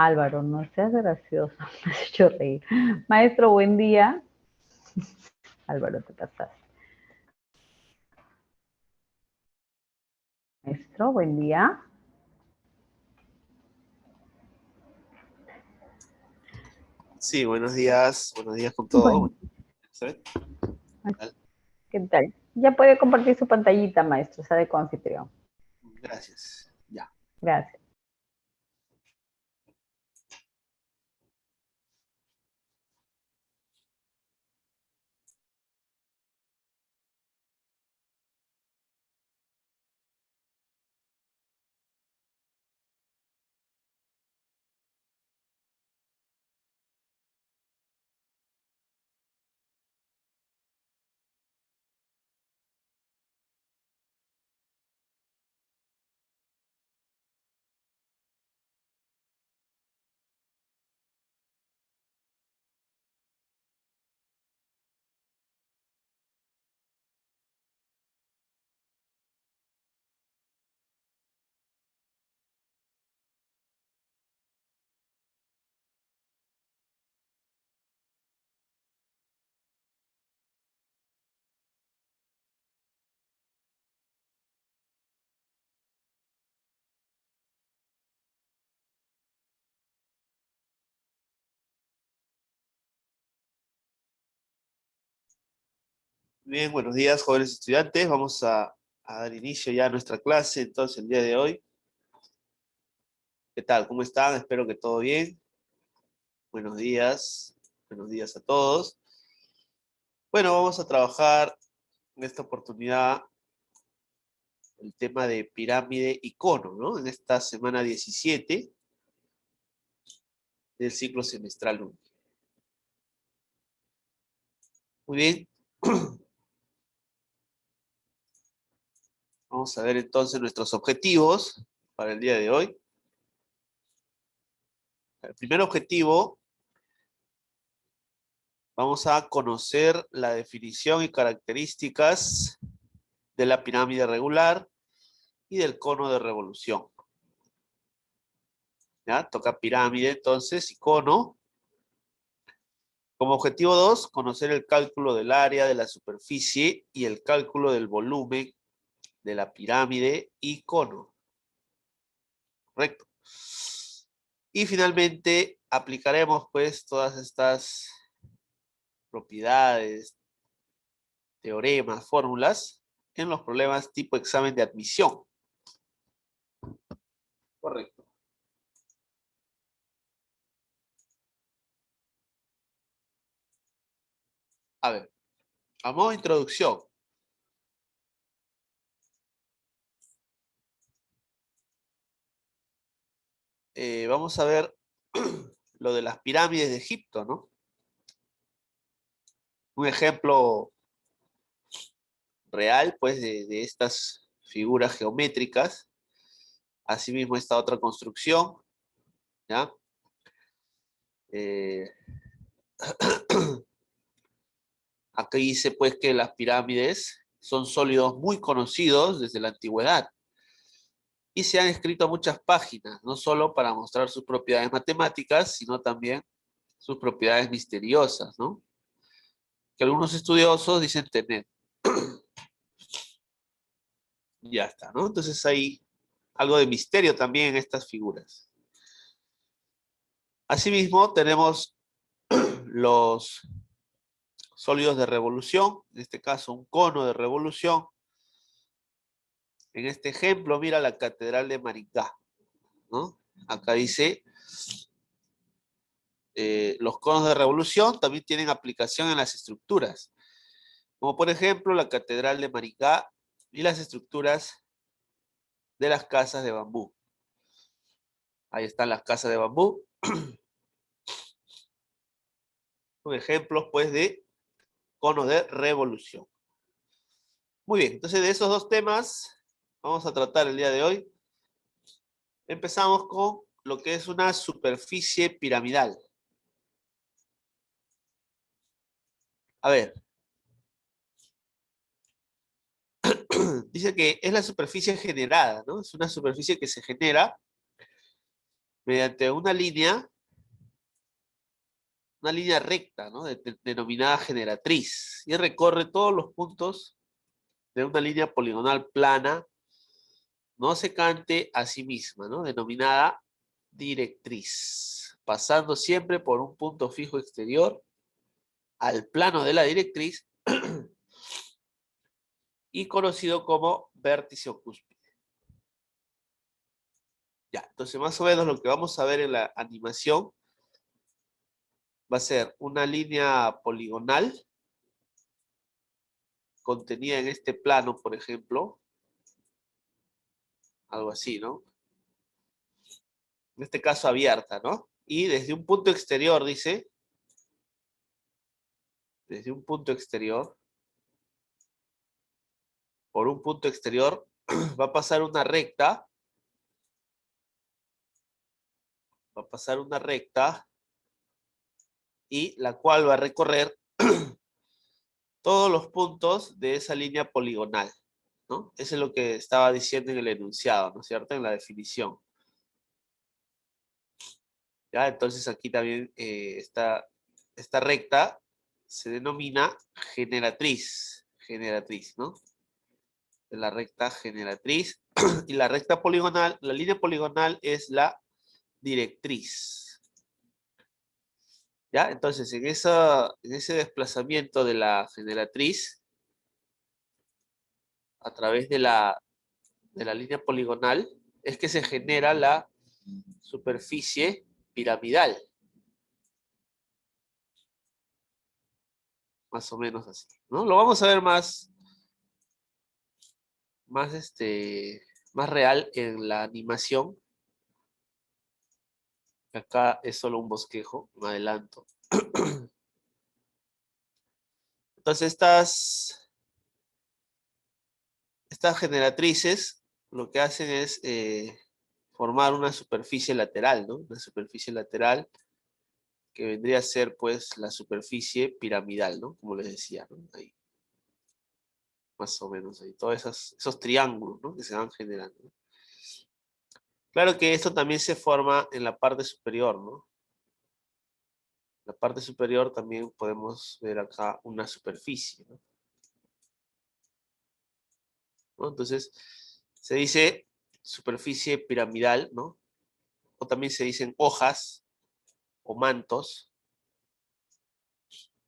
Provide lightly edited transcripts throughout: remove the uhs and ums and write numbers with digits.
Álvaro, no seas gracioso, me has hecho reír. Maestro, buen día. Álvaro, te pasaste. Maestro, buen día. Sí, buenos días con todo. Bueno, ¿qué tal? Ya puede compartir su pantallita, maestro, sea de coanfitrión. Gracias. Ya. Gracias. Bien, buenos días, jóvenes estudiantes. Vamos a dar inicio ya a nuestra clase entonces el día de hoy. ¿Qué tal? ¿Cómo están? Espero que todo bien. Buenos días. Buenos días a todos. Bueno, vamos a trabajar en esta oportunidad el tema de pirámide y cono, ¿no? En esta semana 17 del ciclo semestral 1. Muy bien. Vamos a ver entonces nuestros objetivos para el día de hoy. El primer objetivo, vamos a conocer la definición y características de la pirámide regular y del cono de revolución. ¿Ya? Toca pirámide entonces y cono. Como objetivo 2, conocer el cálculo del área de la superficie y el cálculo del volumen de la pirámide y cono. Correcto. Y finalmente aplicaremos pues todas estas propiedades, teoremas, fórmulas en los problemas tipo examen de admisión. Correcto. A ver, a modo de introducción, vamos a ver lo de las pirámides de Egipto, ¿no? Un ejemplo real, pues, de estas figuras geométricas. Asimismo, esta otra construcción, ¿ya? Eh, Aquí dice, pues, que las pirámides son sólidos muy conocidos desde la antigüedad y se han escrito muchas páginas, no solo para mostrar sus propiedades matemáticas, sino también sus propiedades misteriosas, ¿no? Que algunos estudiosos dicen tener. Ya está, ¿no? Entonces hay algo de misterio también en estas figuras. Asimismo, tenemos los sólidos de revolución, en este caso un cono de revolución. En este ejemplo, mira la Catedral de Maringá, ¿no? Acá dice, los conos de revolución también tienen aplicación en las estructuras, como por ejemplo la Catedral de Maringá y las estructuras de las casas de bambú. Ahí están las casas de bambú. Son ejemplos, pues, de cono de revolución. Muy bien, entonces de esos dos temas vamos a tratar el día de hoy. Empezamos con lo que es una superficie piramidal. A ver, dice que es la superficie generada, ¿no? Es una superficie que se genera mediante una línea recta, ¿no? Denominada generatriz, y recorre todos los puntos de una línea poligonal plana, no secante a sí misma, ¿no? Denominada directriz, pasando siempre por un punto fijo exterior al plano de la directriz y conocido como vértice o cúspide. Ya, entonces más o menos lo que vamos a ver en la animación va a ser una línea poligonal contenida en este plano, por ejemplo, algo así, ¿no? En este caso abierta, ¿no? Y desde un punto exterior, dice, desde un punto exterior, por un punto exterior, va a pasar una recta, y la cual va a recorrer todos los puntos de esa línea poligonal, ¿no? Eso es lo que estaba diciendo en el enunciado, ¿no es cierto? En la definición. ¿Ya? Entonces aquí también esta recta se denomina generatriz, ¿no? La recta generatriz y la recta poligonal, la línea poligonal es la directriz. ¿Ya? Entonces, en ese desplazamiento de la generatriz, a través de la línea poligonal, es que se genera la superficie piramidal. Más o menos así, ¿no? Lo vamos a ver más real en la animación. Acá es solo un bosquejo, un adelanto. Entonces estas generatrices lo que hacen es formar una superficie lateral, ¿no? Una superficie lateral que vendría a ser pues la superficie piramidal, ¿no? Como les decía, ¿no? Ahí, más o menos ahí, todos esos triángulos, ¿no? Que se van generando, ¿no? Claro que esto también se forma en la parte superior, ¿no? En la parte superior también podemos ver acá una superficie, ¿no? ¿No? Entonces, se dice superficie piramidal, ¿no? O también se dicen hojas o mantos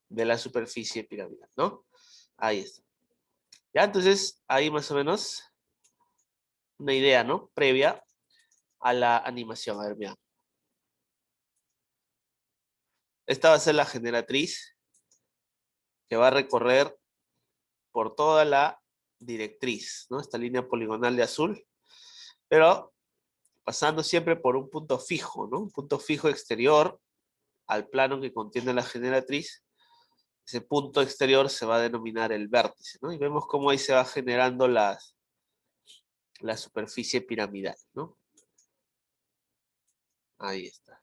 de la superficie piramidal, ¿no? Ahí está. Ya, entonces, ahí más o menos una idea, ¿no? Previa a la animación. A ver, mira. Esta va a ser la generatriz que va a recorrer por toda la directriz, ¿no? Esta línea poligonal de azul, pero pasando siempre por un punto fijo, ¿no? Un punto fijo exterior al plano que contiene la generatriz. Ese punto exterior se va a denominar el vértice, ¿no? Y vemos cómo ahí se va generando la superficie piramidal, ¿no? Ahí está.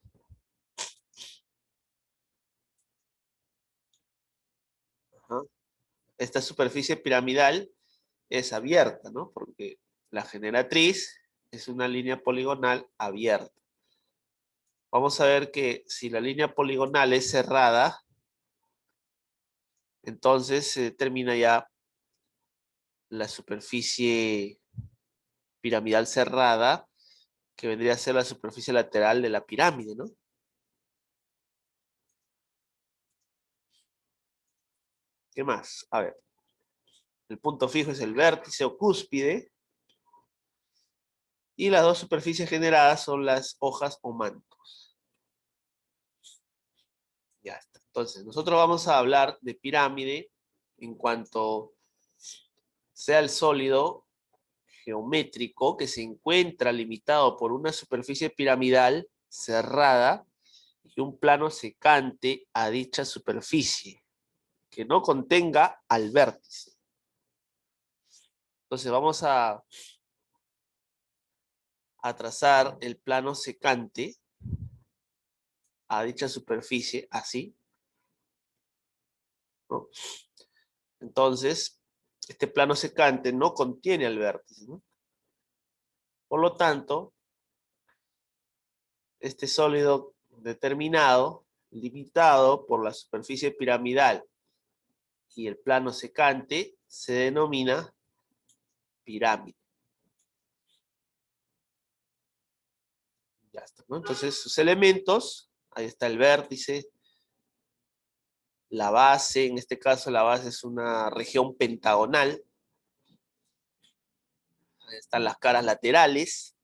Ajá. Esta superficie piramidal es abierta, ¿no? Porque la generatriz es una línea poligonal abierta. Vamos a ver que si la línea poligonal es cerrada, entonces se determina ya la superficie piramidal cerrada, que vendría a ser la superficie lateral de la pirámide, ¿no? ¿Qué más? A ver, el punto fijo es el vértice o cúspide, y las dos superficies generadas son las hojas o mantos. Ya está. Entonces, nosotros vamos a hablar de pirámide en cuanto sea el sólido geométrico que se encuentra limitado por una superficie piramidal cerrada y un plano secante a dicha superficie, que no contenga al vértice. Entonces vamos a trazar el plano secante a dicha superficie, así, ¿no? Entonces, este plano secante no contiene al vértice, ¿no? Por lo tanto, este sólido determinado, limitado por la superficie piramidal y el plano secante, se denomina pirámide. Ya está, ¿no? Entonces, sus elementos, ahí está el vértice, la base, en este caso la base es una región pentagonal. Ahí están las caras laterales,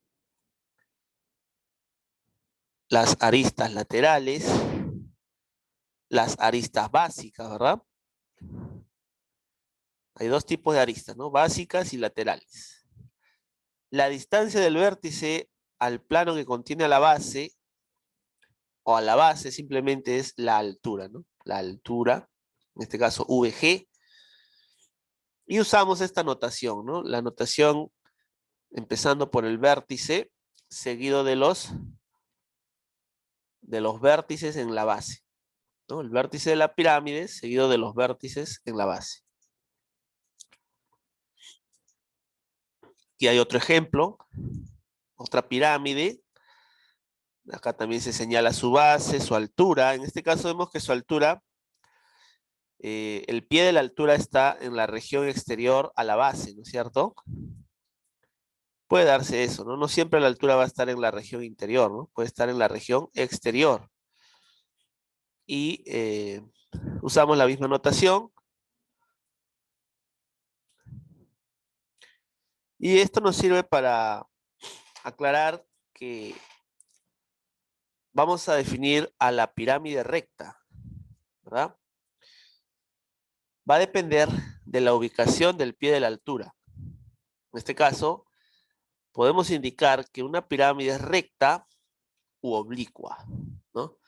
las aristas laterales, las aristas básicas, ¿verdad? Hay dos tipos de aristas, ¿no? Básicas y laterales. La distancia del vértice al plano que contiene a la base, o a la base simplemente es la altura, ¿no? La altura, en este caso VG. Y usamos esta notación, ¿no? La notación empezando por el vértice, seguido de los vértices en la base, ¿no? El vértice de la pirámide, seguido de los vértices en la base. Aquí hay otro ejemplo, otra pirámide. Acá también se señala su base, su altura. En este caso vemos que su altura, el pie de la altura está en la región exterior a la base, ¿no es cierto? Puede darse eso, ¿no? No siempre la altura va a estar en la región interior, ¿no? Puede estar en la región exterior. Y usamos la misma notación. Y esto nos sirve para aclarar que vamos a definir a la pirámide recta, ¿verdad? Va a depender de la ubicación del pie de la altura. En este caso, podemos indicar que una pirámide es recta u oblicua, ¿no?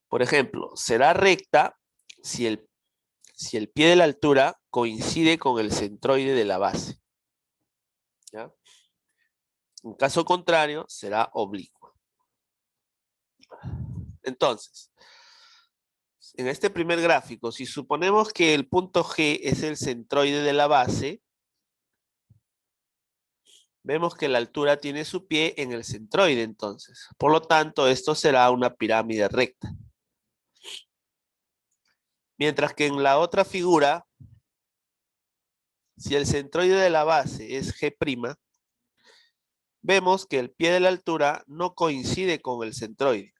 Por ejemplo, será recta si el pie de la altura coincide con el centroide de la base, ¿ya? En caso contrario, será oblicua. Entonces, en este primer gráfico, si suponemos que el punto G es el centroide de la base, vemos que la altura tiene su pie en el centroide entonces. Por lo tanto, esto será una pirámide recta. Mientras que en la otra figura, si el centroide de la base es G', vemos que el pie de la altura no coincide con el centroide.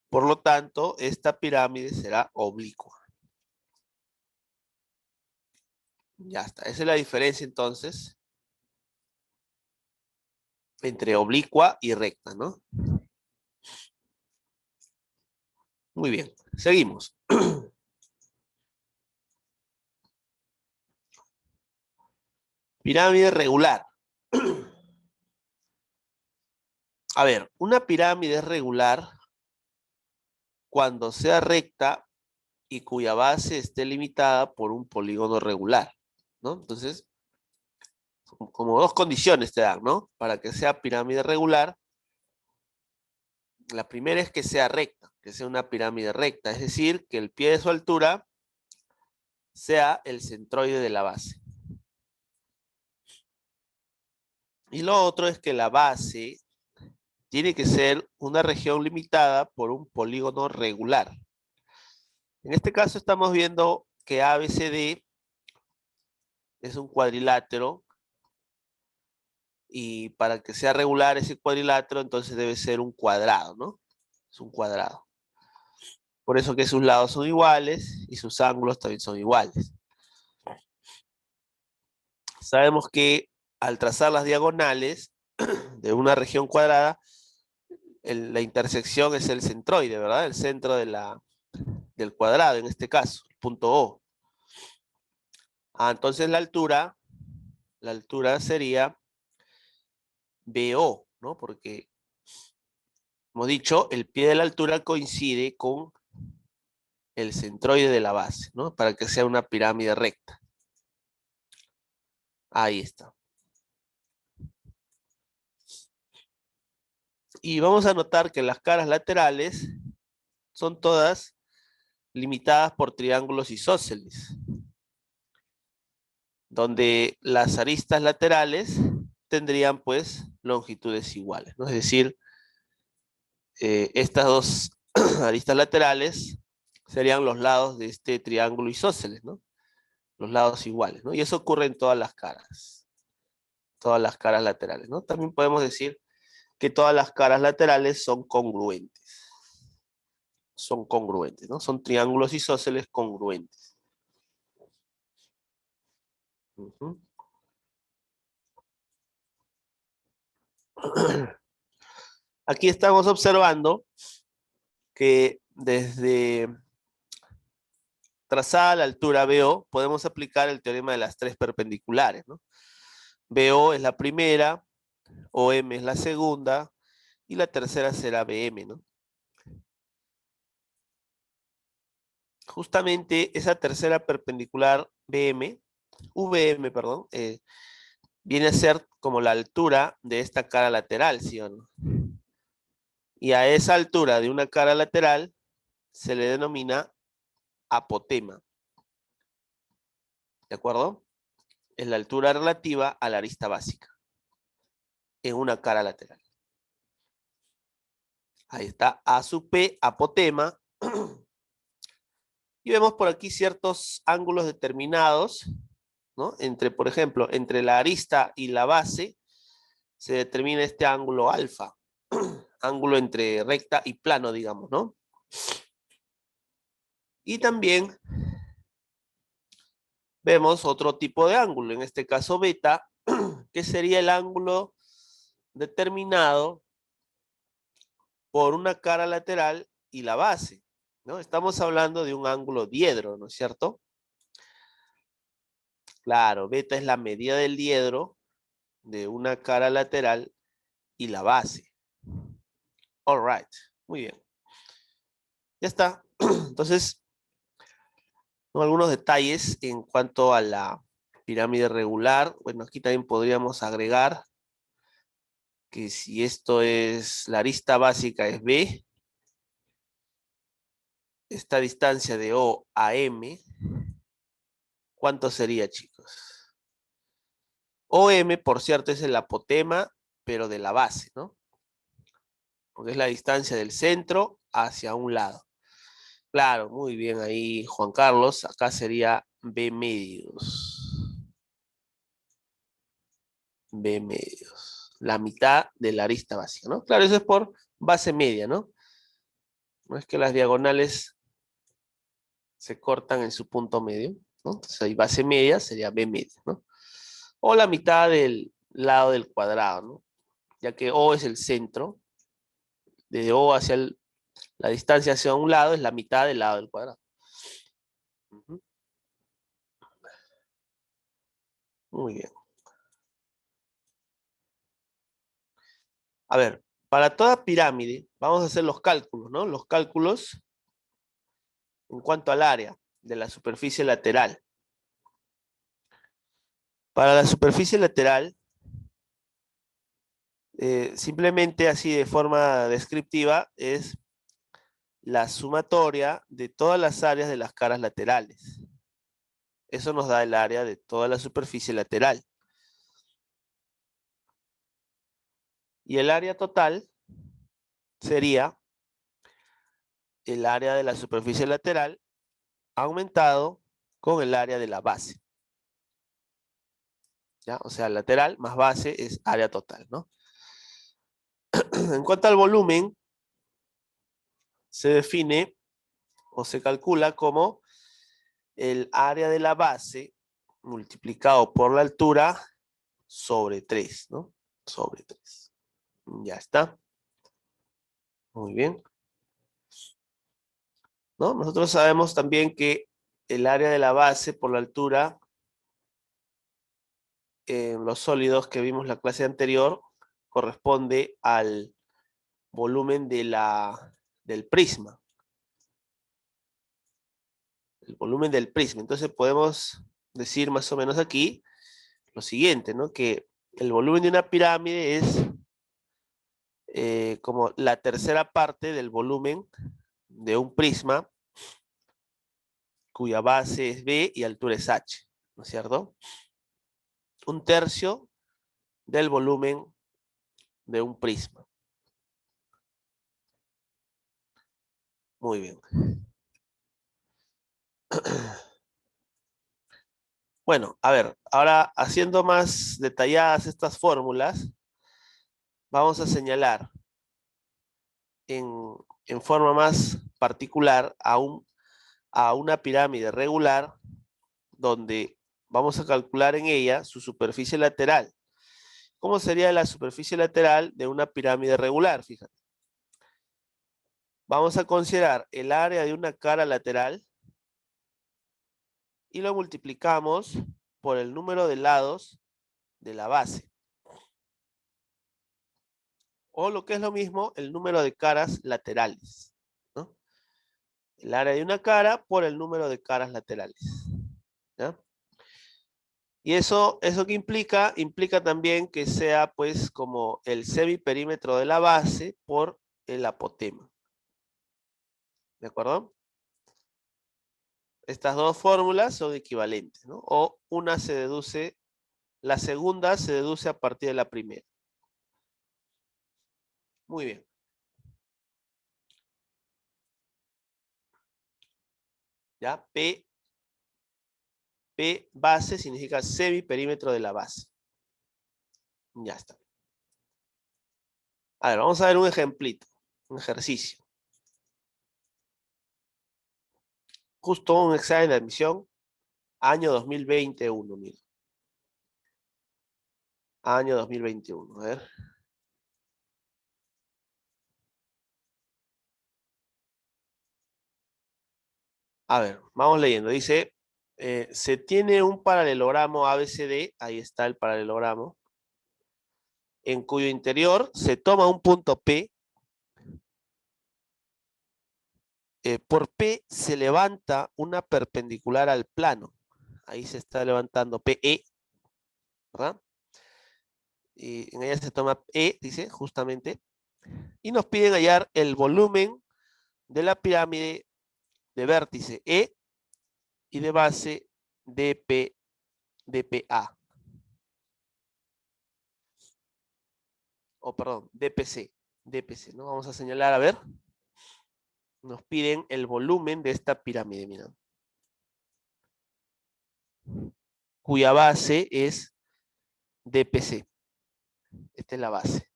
Por lo tanto, esta pirámide será oblicua. Ya está. Esa es la diferencia entonces entre oblicua y recta, ¿no? Muy bien. Seguimos. Pirámide regular. A ver, una pirámide es regular cuando sea recta y cuya base esté limitada por un polígono regular, ¿no? Entonces, como dos condiciones te dan, ¿no? Para que sea pirámide regular, la primera es que sea recta, que sea una pirámide recta, es decir, que el pie de su altura sea el centroide de la base. Y lo otro es que la base tiene que ser una región limitada por un polígono regular. En este caso estamos viendo que ABCD es un cuadrilátero y para que sea regular ese cuadrilátero entonces debe ser un cuadrado, ¿no? Es un cuadrado. Por eso que sus lados son iguales y sus ángulos también son iguales. Sabemos que al trazar las diagonales de una región cuadrada, la intersección es el centroide, ¿verdad? El centro del cuadrado, en este caso, el punto O. Entonces la altura sería BO, ¿no? Porque, como dicho, el pie de la altura coincide con el centroide de la base, ¿no? Para que sea una pirámide recta. Ahí está. Y vamos a notar que las caras laterales son todas limitadas por triángulos isósceles, donde las aristas laterales tendrían pues longitudes iguales, ¿no? Es decir, estas dos aristas laterales serían los lados de este triángulo isósceles, ¿no? Los lados iguales, ¿no? Y eso ocurre en todas las caras laterales, ¿no? También podemos decir que todas las caras laterales son congruentes. Son congruentes, ¿no? Son triángulos isósceles congruentes. Uh-huh. Aquí estamos observando que desde trazada la altura BO, podemos aplicar el teorema de las tres perpendiculares, ¿no? BO es la primera, OM es la segunda, y la tercera será BM, ¿no? Justamente esa tercera perpendicular VM, perdón, viene a ser como la altura de esta cara lateral, ¿sí o no? Y a esa altura de una cara lateral se le denomina apotema. ¿De acuerdo? Es la altura relativa a la arista básica en una cara lateral. Ahí está A sub P, apotema. Y vemos por aquí ciertos ángulos determinados, ¿no? Entre, por ejemplo, entre la arista y la base se determina este ángulo alfa. Ángulo entre recta y plano, digamos, ¿no? Y también vemos otro tipo de ángulo, en este caso beta, que sería el ángulo determinado por una cara lateral y la base, ¿no? Estamos hablando de un ángulo diedro, ¿no es cierto? Claro, beta es la medida del diedro de una cara lateral y la base. All right, muy bien. Ya está. Entonces, algunos detalles en cuanto a la pirámide regular. Bueno, aquí también podríamos agregar que si esto es, la arista básica es B, esta distancia de O a M, ¿cuánto sería, chicos? OM, por cierto, es el apotema, pero de la base, ¿no? Porque es la distancia del centro hacia un lado. Claro, muy bien ahí, Juan Carlos. Acá sería B medios. B medios. La mitad de la arista básica, ¿no? Claro, eso es por base media, ¿no? No es que las diagonales se cortan en su punto medio, ¿no? Entonces ahí base media sería B media, ¿no? O la mitad del lado del cuadrado, ¿no? Ya que O es el centro. Desde O hacia la distancia hacia un lado es la mitad del lado del cuadrado. Uh-huh. Muy bien. A ver, para toda pirámide, vamos a hacer los cálculos, ¿no? Los cálculos en cuanto al área de la superficie lateral. Para la superficie lateral, simplemente así de forma descriptiva, es la sumatoria de todas las áreas de las caras laterales. Eso nos da el área de toda la superficie lateral. Y el área total sería el área de la superficie lateral aumentado con el área de la base. ¿Ya? O sea, lateral más base es área total, ¿no? En cuanto al volumen, se define o se calcula como el área de la base multiplicado por la altura sobre 3, ¿no? Sobre 3. Ya está. Muy bien. ¿No? Nosotros sabemos también que el área de la base por la altura en los sólidos que vimos la clase anterior corresponde al volumen del prisma. El volumen del prisma. Entonces podemos decir más o menos aquí lo siguiente, ¿no? Que el volumen de una pirámide es como la tercera parte del volumen de un prisma cuya base es B y altura es H, ¿no es cierto? Un tercio del volumen de un prisma. Muy bien. Bueno, a ver, ahora haciendo más detalladas estas fórmulas, vamos a señalar en forma más particular a una pirámide regular donde vamos a calcular en ella su superficie lateral. ¿Cómo sería la superficie lateral de una pirámide regular? Fíjate. Vamos a considerar el área de una cara lateral y lo multiplicamos por el número de lados de la base. O lo que es lo mismo, el número de caras laterales, ¿no? El área de una cara por el número de caras laterales, ¿ya? Y eso ¿qué implica? Implica también que sea pues como el semiperímetro de la base por el apotema. ¿De acuerdo? Estas dos fórmulas son equivalentes, ¿no? O una se deduce, la segunda se deduce a partir de la primera. Muy bien. ¿Ya? P base significa semiperímetro de la base. Ya está. A ver, vamos a ver un ejemplito, un ejercicio. Justo un examen de admisión, año 2021, mira. Año 2021, a ver. A ver, vamos leyendo. Dice, se tiene un paralelogramo ABCD, ahí está el paralelogramo, en cuyo interior se toma un punto P. Por P se levanta una perpendicular al plano. Ahí se está levantando PE, ¿verdad? Y en ella se toma E, dice, justamente. Y nos piden hallar el volumen de la pirámide de vértice E y de base DPA. O perdón, DPC, ¿no? Vamos a señalar, a ver. Nos piden el volumen de esta pirámide, mira. Cuya base es DPC. Esta es la base.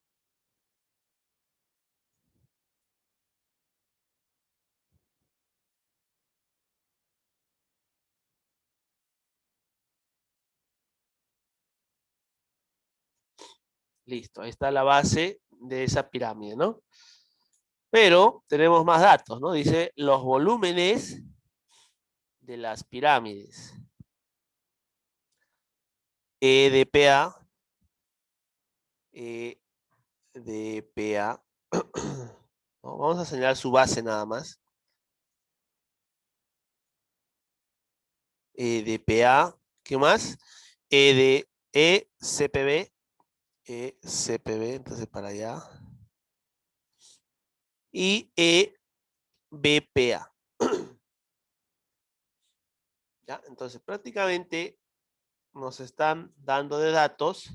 Listo, ahí está la base de esa pirámide, ¿no? Pero tenemos más datos, ¿no? Dice los volúmenes de las pirámides. EDPA, EDPA. ¿No? Vamos a señalar su base nada más. EDPA, ¿qué más? ECPB, ECPB, entonces para allá. Y EBPA. ¿Ya? Entonces prácticamente nos están dando de datos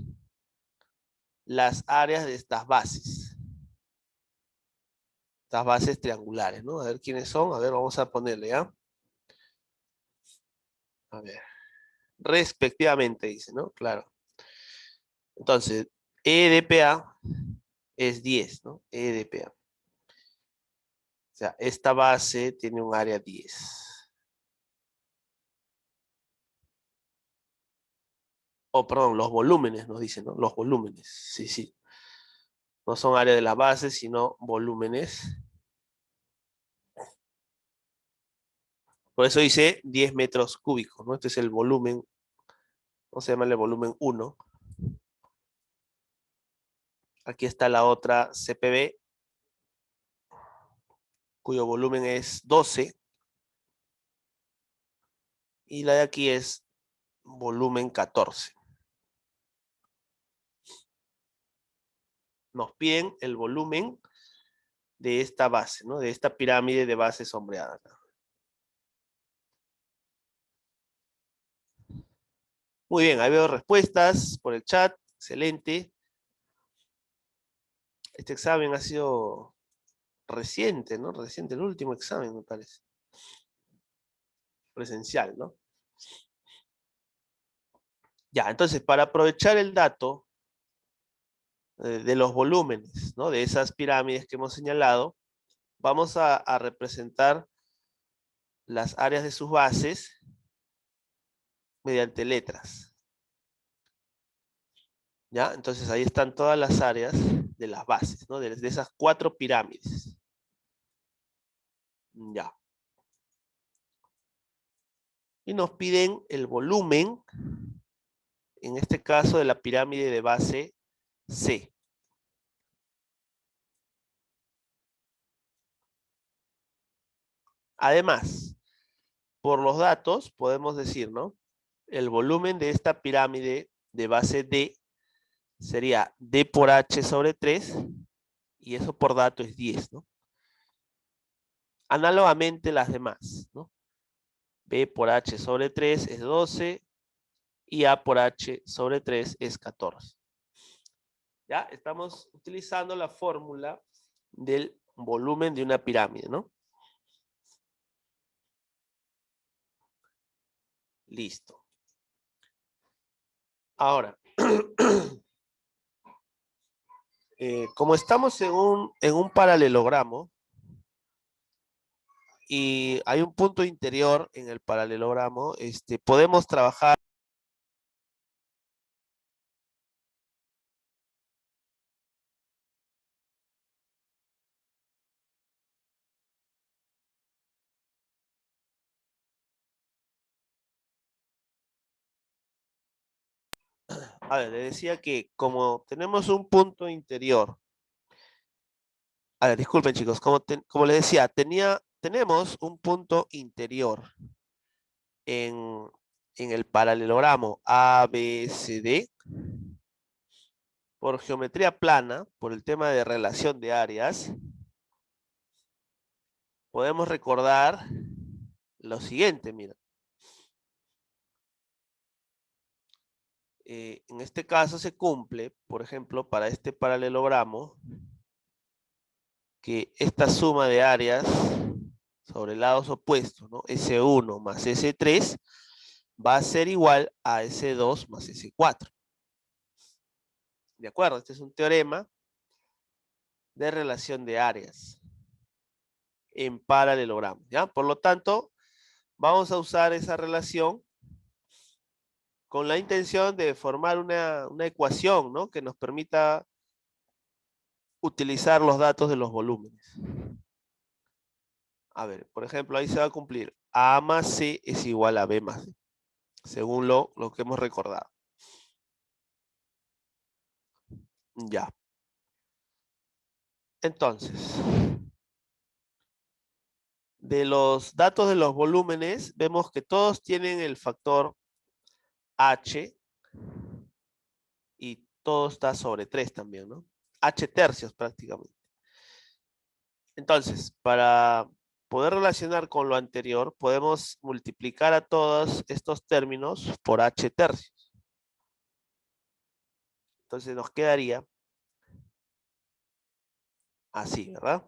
las áreas de estas bases. Estas bases triangulares, ¿no? A ver quiénes son. A ver, vamos a ponerle, ¿ya? A ver. Respectivamente, dice, ¿no? Claro. Entonces, EDPA es 10, ¿no? EDPA. O sea, esta base tiene un área 10. Oh, perdón, los volúmenes nos dicen, ¿no? Los volúmenes, sí, sí. No son área de la base, sino volúmenes. Por eso dice 10 metros cúbicos, ¿no? Este es el volumen, vamos a llamarle volumen 1. Aquí está la otra CPB, cuyo volumen es 12. Y la de aquí es volumen 14. Nos piden el volumen de esta base, ¿no? De esta pirámide de base sombreada. Muy bien, ahí veo respuestas por el chat. Excelente. Este examen ha sido reciente, ¿no? Reciente, el último examen, me parece. Presencial, ¿no? Ya, entonces, para aprovechar el dato de los volúmenes, ¿no? De esas pirámides que hemos señalado, vamos a representar las áreas de sus bases mediante letras. ¿Ya? Entonces ahí están todas las áreas de las bases, ¿no? De esas 4 pirámides. Ya. Y nos piden el volumen, en este caso de la pirámide de base C. Además, por los datos podemos decir, ¿no? El volumen de esta pirámide de base D sería D por H sobre 3, y eso por dato es 10, ¿no? Análogamente las demás, ¿no? B por H sobre 3 es 12 y A por H sobre 3 es 14. ¿Ya? Estamos utilizando la fórmula del volumen de una pirámide, ¿no? Listo. Ahora, como estamos en un paralelogramo y hay un punto interior en el paralelogramo, podemos trabajar. A ver, le decía que como tenemos un punto interior. A ver, disculpen chicos, como les decía, tenemos un punto interior en, en el paralelogramo ABCD. Por geometría plana, por el tema de relación de áreas, podemos recordar lo siguiente, mira. En este caso se cumple, por ejemplo, para este paralelogramo, que esta suma de áreas sobre lados opuestos, ¿no? S1 más S3 va a ser igual a S2 más S4. ¿De acuerdo? Este es un teorema de relación de áreas en paralelogramos, ¿ya? Por lo tanto, vamos a usar esa relación con la intención de formar una ecuación, ¿no? Que nos permita utilizar los datos de los volúmenes. A ver, por ejemplo, ahí se va a cumplir A más C es igual a B más D, según lo que hemos recordado. Ya. Entonces, de los datos de los volúmenes, vemos que todos tienen el factor H y todo está sobre 3 también, ¿no? H tercios prácticamente. Entonces, para poder relacionar con lo anterior, podemos multiplicar a todos estos términos por H tercios. Entonces nos quedaría así, ¿verdad?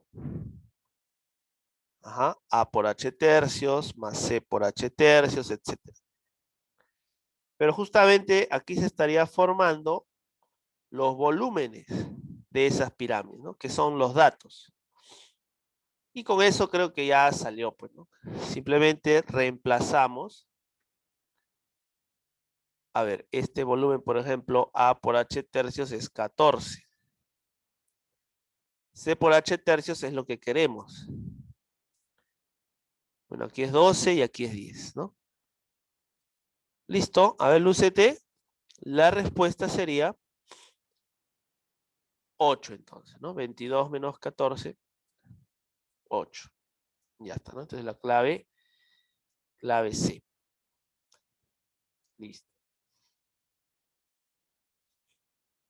Ajá, A por H tercios, más C por H tercios, etc. Pero justamente aquí se estaría formando los volúmenes de esas pirámides, ¿no? Que son los datos. Y con eso creo que ya salió, pues, ¿no? Simplemente reemplazamos. A ver, este volumen, por ejemplo, A por H tercios es 14. C por H tercios es lo que queremos. Bueno, aquí es 12 y aquí es 10, ¿no? Listo, a ver, lúcete. La respuesta sería 8 entonces, ¿no? 22 menos 14, 8. Ya está, ¿no? Entonces la clave C. Listo.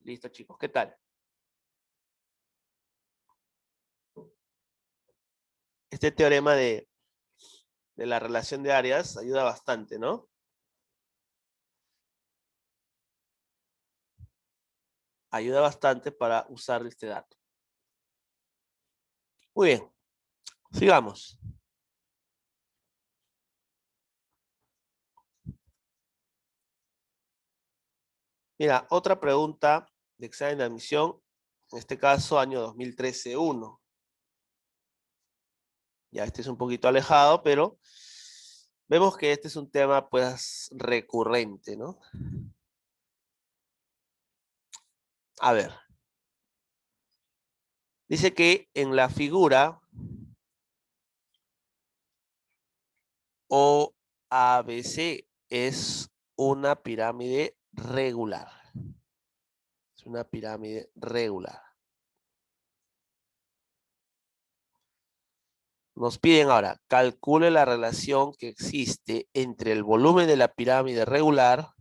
Listo, chicos, ¿qué tal? Este teorema de la relación de áreas ayuda bastante, ¿no? Ayuda bastante para usar este dato. Muy bien, sigamos. Mira, otra pregunta de examen de admisión, en este caso año 2013-1. Ya este es un poquito alejado, pero vemos que este es un tema pues recurrente, ¿no? A ver. Dice que en la figura OABC es una pirámide regular. Es una pirámide regular. Nos piden ahora, calcule la relación que existe entre el volumen de la pirámide regular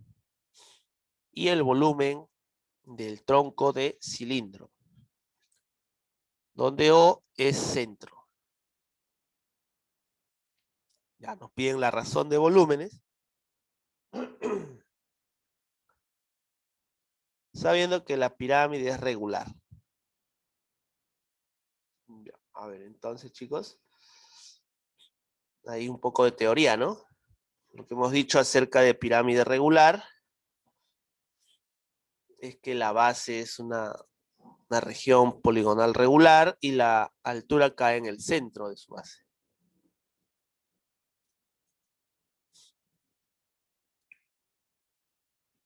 y el volumen del tronco de cilindro, donde O es centro. Ya nos piden la razón de volúmenes, sabiendo que la pirámide es regular. Ya, a ver, entonces, chicos, hay un poco de teoría, ¿no? Lo que hemos dicho acerca de pirámide regular es que la base es una región poligonal regular y la altura cae en el centro de su base.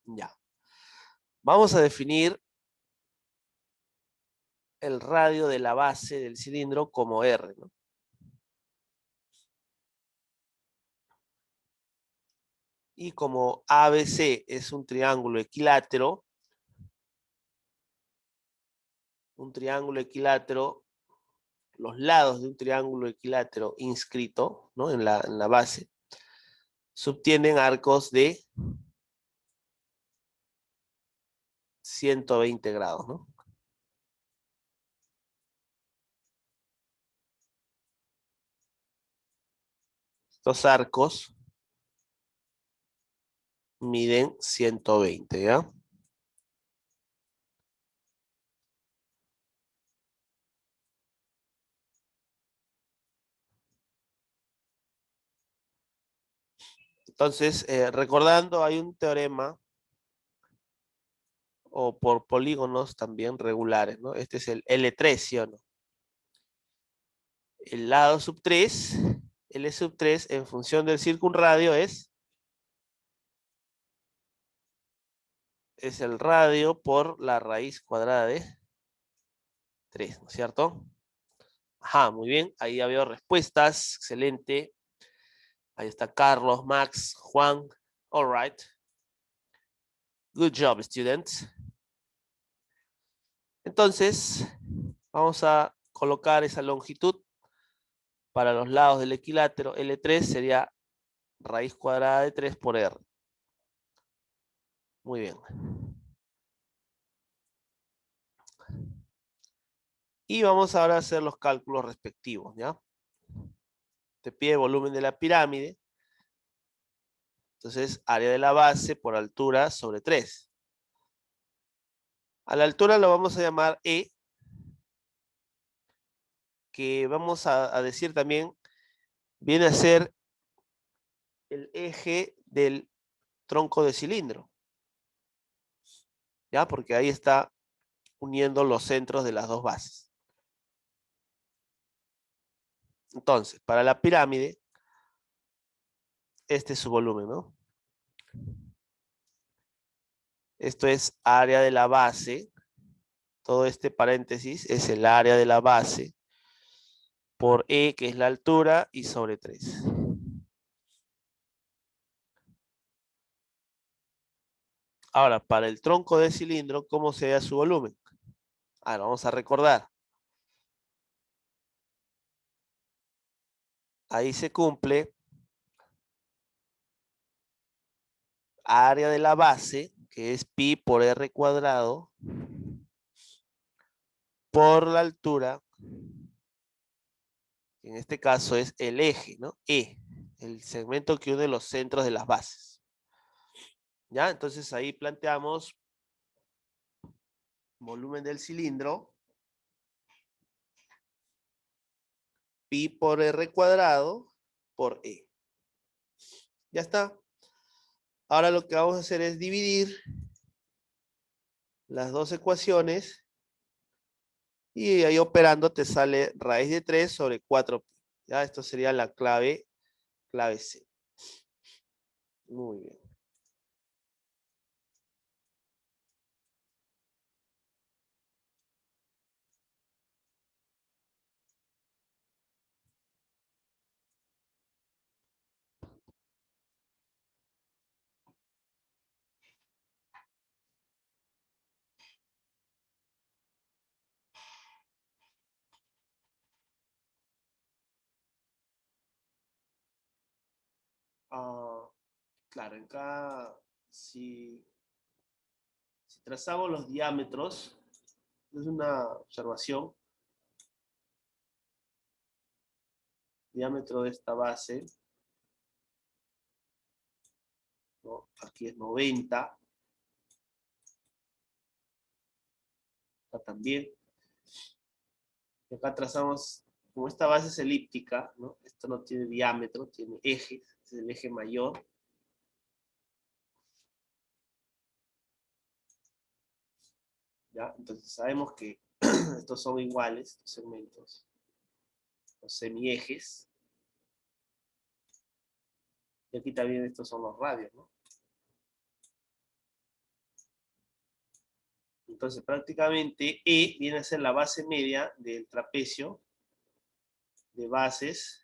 Ya. Vamos a definir el radio de la base del cilindro como R, ¿no? Y como ABC es un triángulo equilátero, los lados de un triángulo equilátero inscrito, ¿no? en la base, subtienden arcos de 120 grados, ¿no? Estos arcos miden 120, ¿ya? Entonces, recordando, hay un teorema, o por polígonos también regulares, ¿no? Este es el L3, ¿sí o no? El lado sub 3, L sub 3 en función del circunradio es el radio por la raíz cuadrada de 3, ¿no es cierto? Ajá, muy bien, ahí ya veo respuestas, excelente. Ahí está Carlos, Max, Juan, all right. Good job, students. Entonces, vamos a colocar esa longitud para los lados del equilátero. L3 sería raíz cuadrada de 3 por R. Muy bien. Y vamos ahora a hacer los cálculos respectivos, ¿ya? Te pide volumen de la pirámide. Entonces, área de la base por altura sobre 3. A la altura lo vamos a llamar E, que vamos a decir también, viene a ser el eje del tronco de cilindro. ¿Ya? Porque ahí está uniendo los centros de las dos bases. Entonces, para la pirámide, este es su volumen, ¿no? Esto es área de la base. Todo este paréntesis es el área de la base por E, que es la altura, y sobre 3. Ahora, para el tronco de cilindro, ¿cómo sería su volumen? Ahora, vamos a recordar. Ahí se cumple área de la base, que es pi por r cuadrado, por la altura, que en este caso es el eje, ¿no? E, el segmento que une los centros de las bases. ¿Ya? Entonces ahí planteamos volumen del cilindro pi por r cuadrado por e. Ya está. Ahora lo que vamos a hacer es dividir las dos ecuaciones y ahí operando te sale raíz de 3 sobre 4pi. Ya, esto sería la clave C. Muy bien. Claro, acá si trazamos los diámetros, es una observación, diámetro de esta base, ¿no? Aquí es 90, acá también. Y acá trazamos, como esta base es elíptica, ¿no? Esto no tiene diámetro, tiene ejes, este es el eje mayor. ¿Ya? Entonces sabemos que estos son iguales, estos segmentos, los semiejes. Y aquí también estos son los radios, ¿no? Entonces prácticamente E viene a ser la base media del trapecio de bases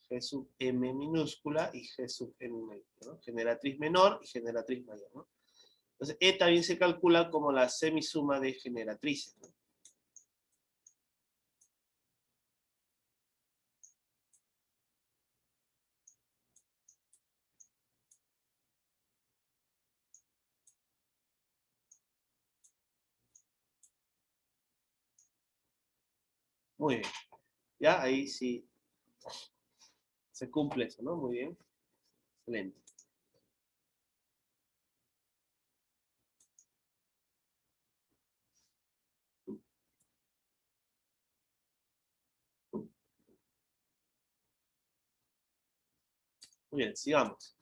G sub M minúscula y G sub M mayor, ¿no? Generatriz menor y generatriz mayor, ¿no? Entonces E también se calcula como la semisuma de generatrices, ¿no? Muy bien. Ya, ahí sí se cumple eso, ¿no? Muy bien. Excelente. Muy bien, sigamos.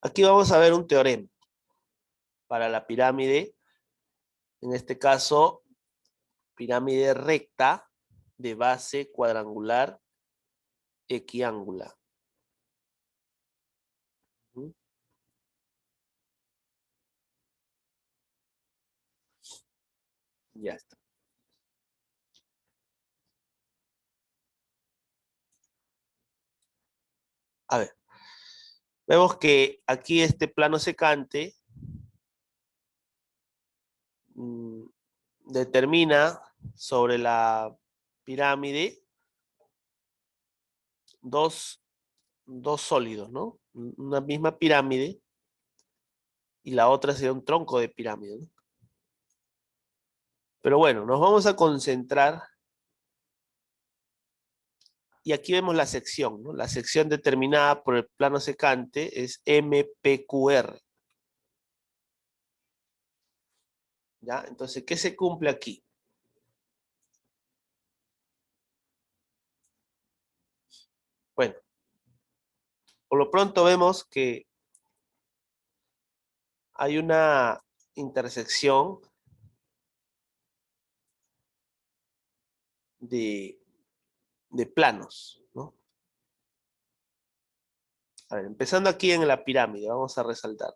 Aquí vamos a ver un teorema para la pirámide, en este caso, pirámide recta de base cuadrangular equiángular. Ya está. A ver, vemos que aquí este plano secante determina sobre la pirámide dos sólidos, ¿no? Una misma pirámide y la otra sería un tronco de pirámide, ¿no? Pero bueno, nos vamos a concentrar y aquí vemos la sección, ¿no? La sección determinada por el plano secante es MPQR. ¿Ya? Entonces, ¿qué se cumple aquí? Bueno, por lo pronto vemos que hay una intersección de planos, ¿no? A ver, empezando aquí en la pirámide, vamos a resaltar.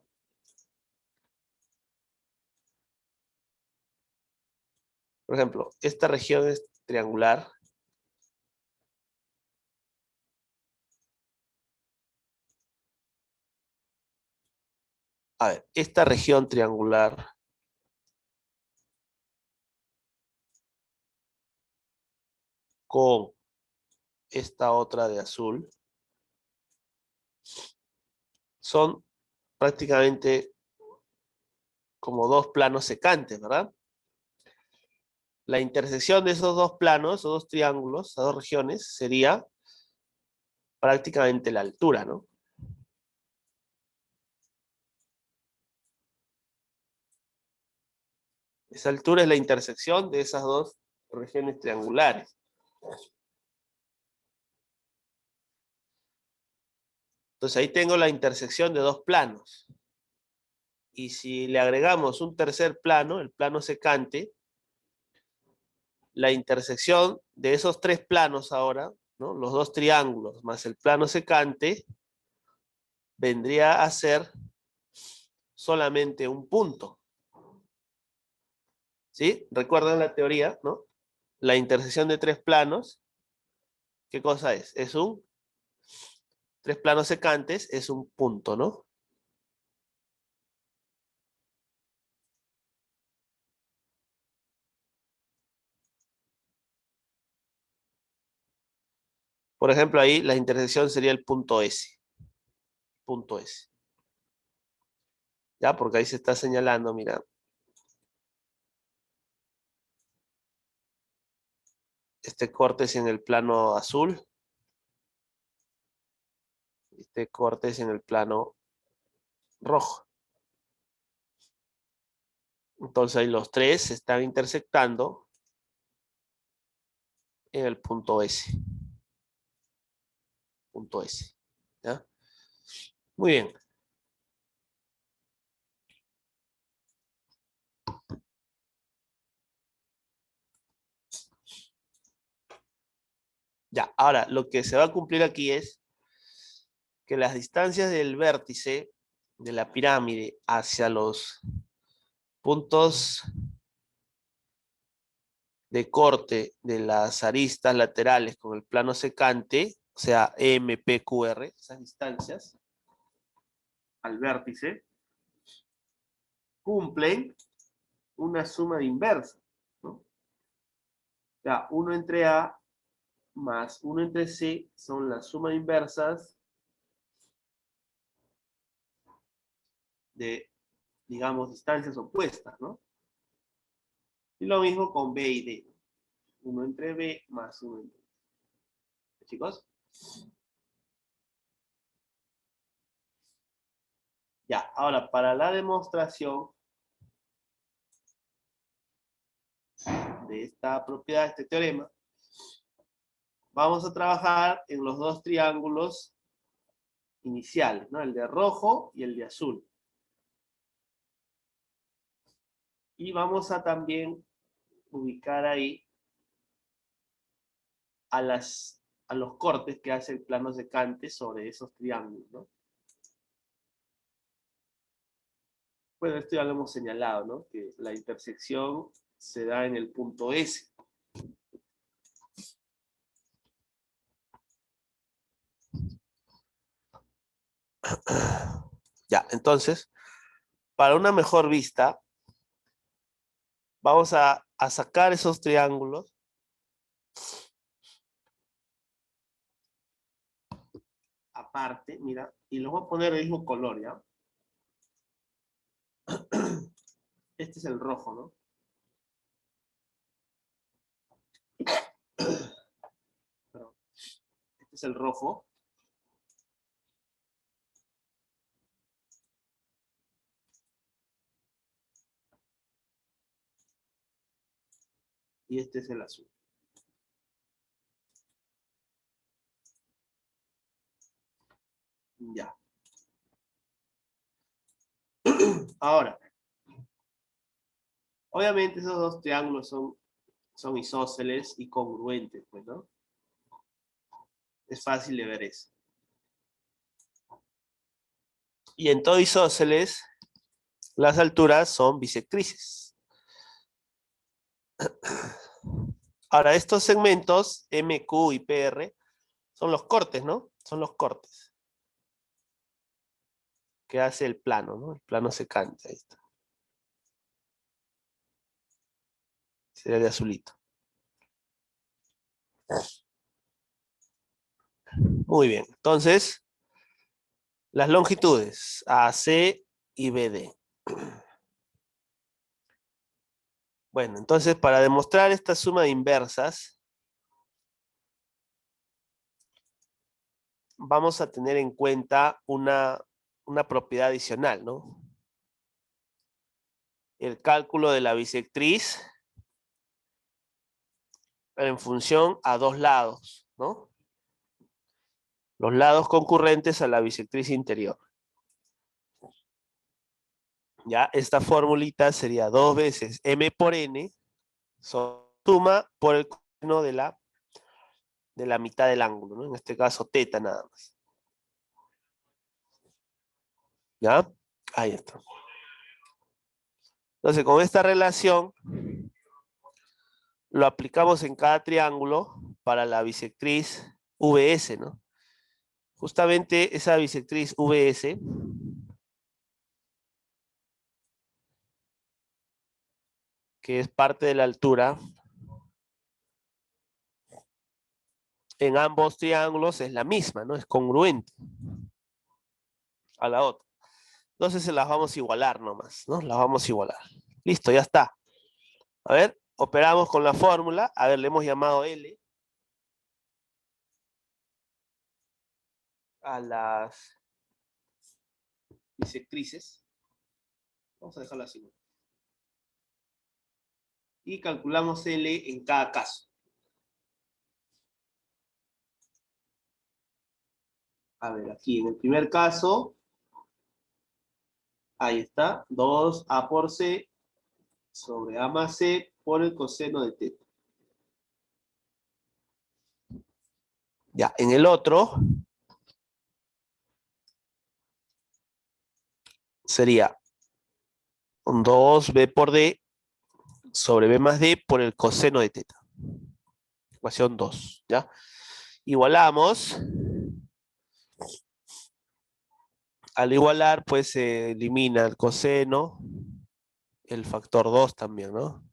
Por ejemplo, esta región es triangular. A ver, esta región triangular con esta otra de azul son prácticamente como dos planos secantes, ¿verdad? La intersección de esos dos planos, esos dos triángulos, esas dos regiones, sería prácticamente la altura, ¿no? Esa altura es la intersección de esas dos regiones triangulares. Entonces ahí tengo la intersección de dos planos. Y si le agregamos un tercer plano, el plano secante, la intersección de esos tres planos ahora, ¿no? Los dos triángulos más el plano secante, vendría a ser solamente un punto. ¿Sí? ¿Recuerdan la teoría, no? La intersección de tres planos, ¿qué cosa es? Es un, tres planos secantes es un punto, ¿no? Por ejemplo, ahí la intersección sería el punto S. Punto S. ¿Ya? Porque ahí se está señalando, mira. Este corte es en el plano azul. Este corte es en el plano rojo. Entonces ahí los tres se están intersectando en el punto S. Punto S. ¿Ya? Muy bien. Ya, ahora lo que se va a cumplir aquí es que las distancias del vértice de la pirámide hacia los puntos de corte de las aristas laterales con el plano secante, o sea, EM, P, Q, R, esas distancias al vértice, cumplen una suma de inversa, ¿no? O sea, 1 entre A más 1 entre C son la suma de inversas de, digamos, distancias opuestas, ¿no? Y lo mismo con B y D. 1 entre B más 1 entre D. ¿Chicos? Ya, ahora para la demostración de esta propiedad, este teorema, vamos a trabajar en los dos triángulos iniciales, ¿no? El de rojo y el de azul. Y vamos a también ubicar ahí a los cortes que hace el plano secante sobre esos triángulos, ¿no? Bueno, esto ya lo hemos señalado, ¿no? Que la intersección se da en el punto S. Ya, entonces, para una mejor vista, vamos a sacar esos triángulos aparte, mira, y los voy a poner del mismo color, ¿ya? Este es el rojo, ¿no? Perdón. Este es el rojo. Y este es el azul. Ya. Ahora, obviamente esos dos triángulos son isósceles y congruentes, pues, ¿no? Es fácil de ver eso. Y en todo isósceles, las alturas son bisectrices. Ahora, estos segmentos, MQ y PR, son los cortes, ¿no? Son los cortes que hace el plano, ¿no? El plano secante, ahí está. Sería de azulito. Muy bien, entonces, las longitudes AC y BD. Bueno, entonces para demostrar esta suma de inversas, vamos a tener en cuenta una propiedad adicional, ¿no? El cálculo de la bisectriz en función a dos lados, ¿no? Los lados concurrentes a la bisectriz interior. Ya, esta formulita sería 2 veces m por n suma por el coseno de la mitad del ángulo, ¿no? En este caso, teta nada más. ¿Ya? Ahí está. Entonces, con esta relación, lo aplicamos en cada triángulo para la bisectriz VS, ¿no? Justamente esa bisectriz VS que es parte de la altura, en ambos triángulos es la misma, ¿no? Es congruente a la otra. Entonces se las vamos a igualar nomás, ¿no? Las vamos a igualar. Listo, ya está. A ver, operamos con la fórmula. A ver, le hemos llamado L a las bisectrices. Vamos a dejarlo así, ¿no? Y calculamos L en cada caso. A ver, aquí en el primer caso, ahí está, 2a por c sobre a más c por el coseno de teta. Ya, en el otro sería un 2b por d sobre b más d por el coseno de teta. Ecuación 2, ¿ya? Igualamos. Al igualar, pues se elimina el coseno, el factor 2 también, ¿no?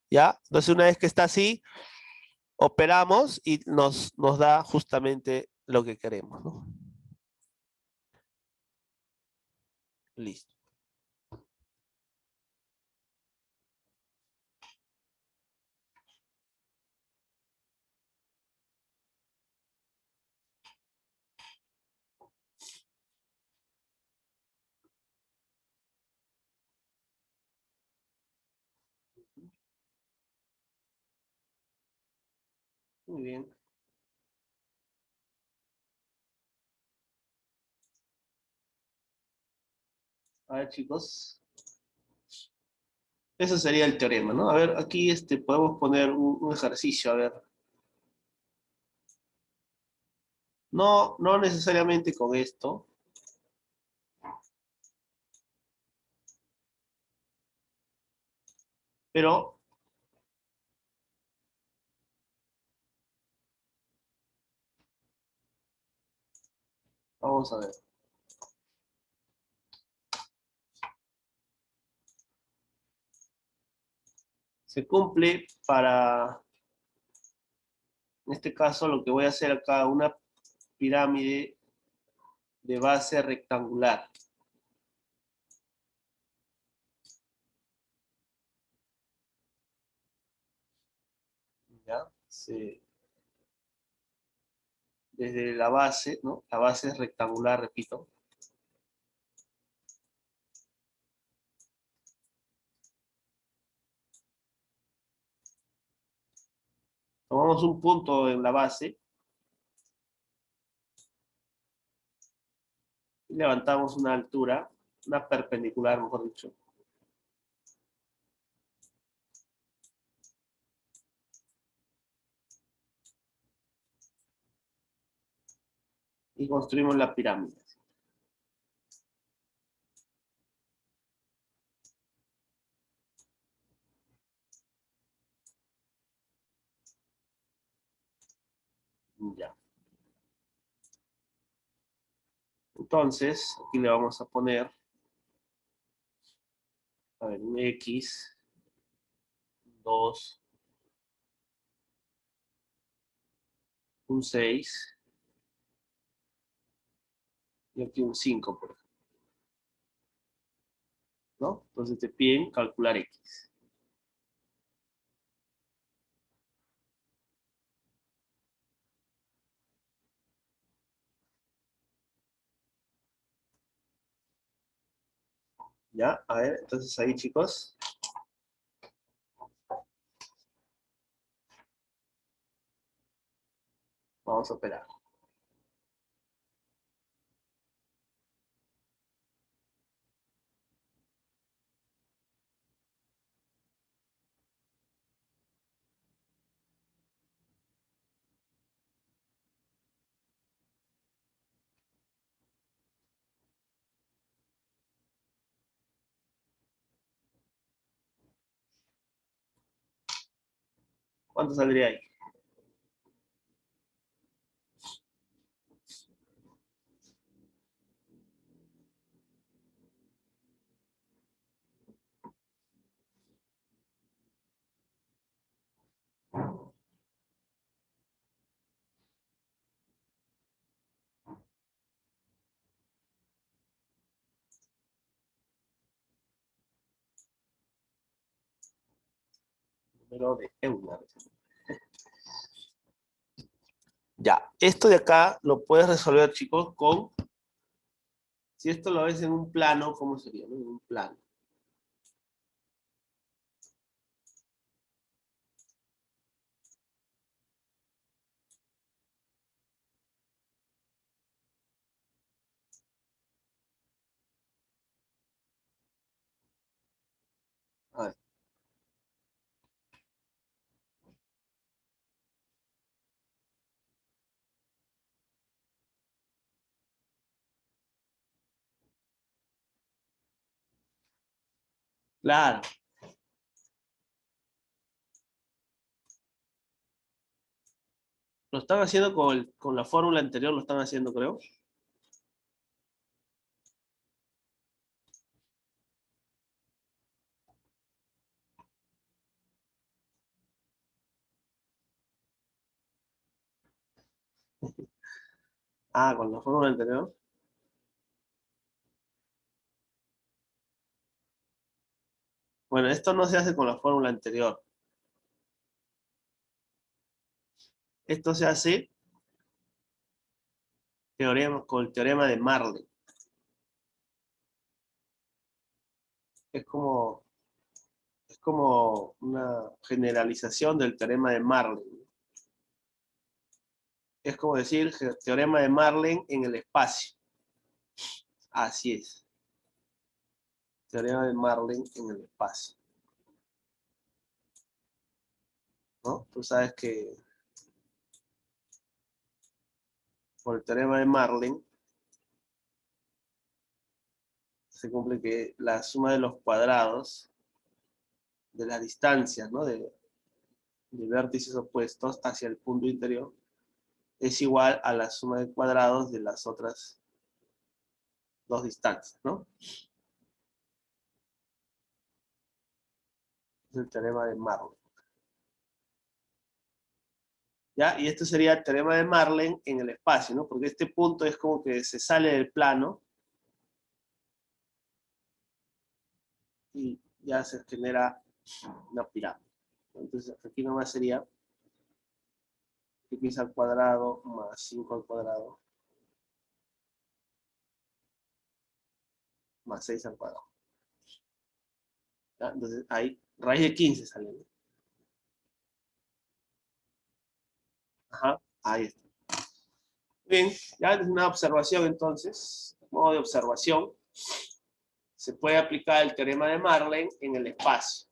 ¿Ya? Entonces, una vez que está así, operamos y nos da justamente lo que queremos, ¿no? Listo. Muy bien. A ver, chicos. Eso sería el teorema, ¿no? A ver, aquí podemos poner un ejercicio, a ver. No, no necesariamente con esto. Pero vamos a ver. Se cumple para, en este caso, lo que voy a hacer acá, una pirámide de base rectangular. ¿Ya? Desde la base, ¿no? La base es rectangular, repito. Tomamos un punto en la base y levantamos una altura, una perpendicular, mejor dicho. Y construimos la pirámide. Ya. Entonces, aquí le vamos a poner, a ver, un X, 2, un 6, y aquí un 5, por ejemplo, ¿no? Entonces te piden calcular X. Ya, a ver, entonces ahí, chicos. Vamos a operar. ¿Cuánto saldría ahí? Número de Euler. Ya, esto de acá lo puedes resolver, chicos, con... Si esto lo ves en un plano, ¿cómo sería? ¿No? En un plano. A ver, claro. Lo están haciendo con la fórmula anterior, lo están haciendo, creo. Ah, con la fórmula anterior. Bueno, esto no se hace con la fórmula anterior. Esto se hace con el teorema de Marley. Es como, es como una generalización del teorema de Marley. Es como decir teorema de Marley en el espacio. Así es. Teorema de Marley en el espacio. ¿No? Tú sabes que por el teorema de Marley se cumple que la suma de los cuadrados de las distancias, ¿no? De vértices opuestos hacia el punto interior es igual a la suma de cuadrados de las otras dos distancias, ¿no? Es el teorema de Marley. ¿Ya? Y esto sería el teorema de Marley en el espacio, ¿no? Porque este punto es como que se sale del plano y ya se genera una pirámide. Entonces aquí nomás sería x al cuadrado más 5 al cuadrado más 6 al cuadrado. ¿Ya? Entonces ahí, raíz de 15 sale. Ajá, ahí está. Bien, ya es una observación entonces, modo de observación, se puede aplicar el teorema de Marley en el espacio.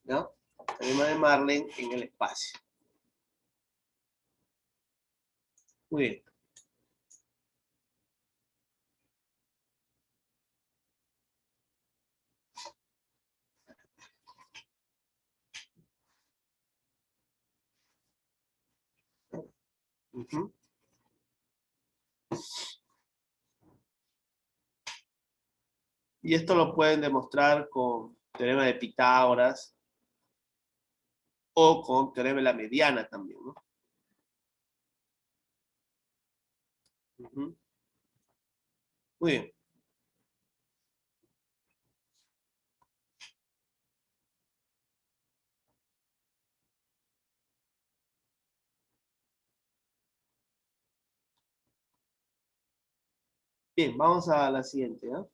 ¿No? Teorema de Marley en el espacio. Muy bien. Uh-huh. Y esto lo pueden demostrar con teorema de Pitágoras o con teorema de la mediana también, ¿no? Uh-huh. Muy bien. Bien, vamos a la siguiente, ¿no?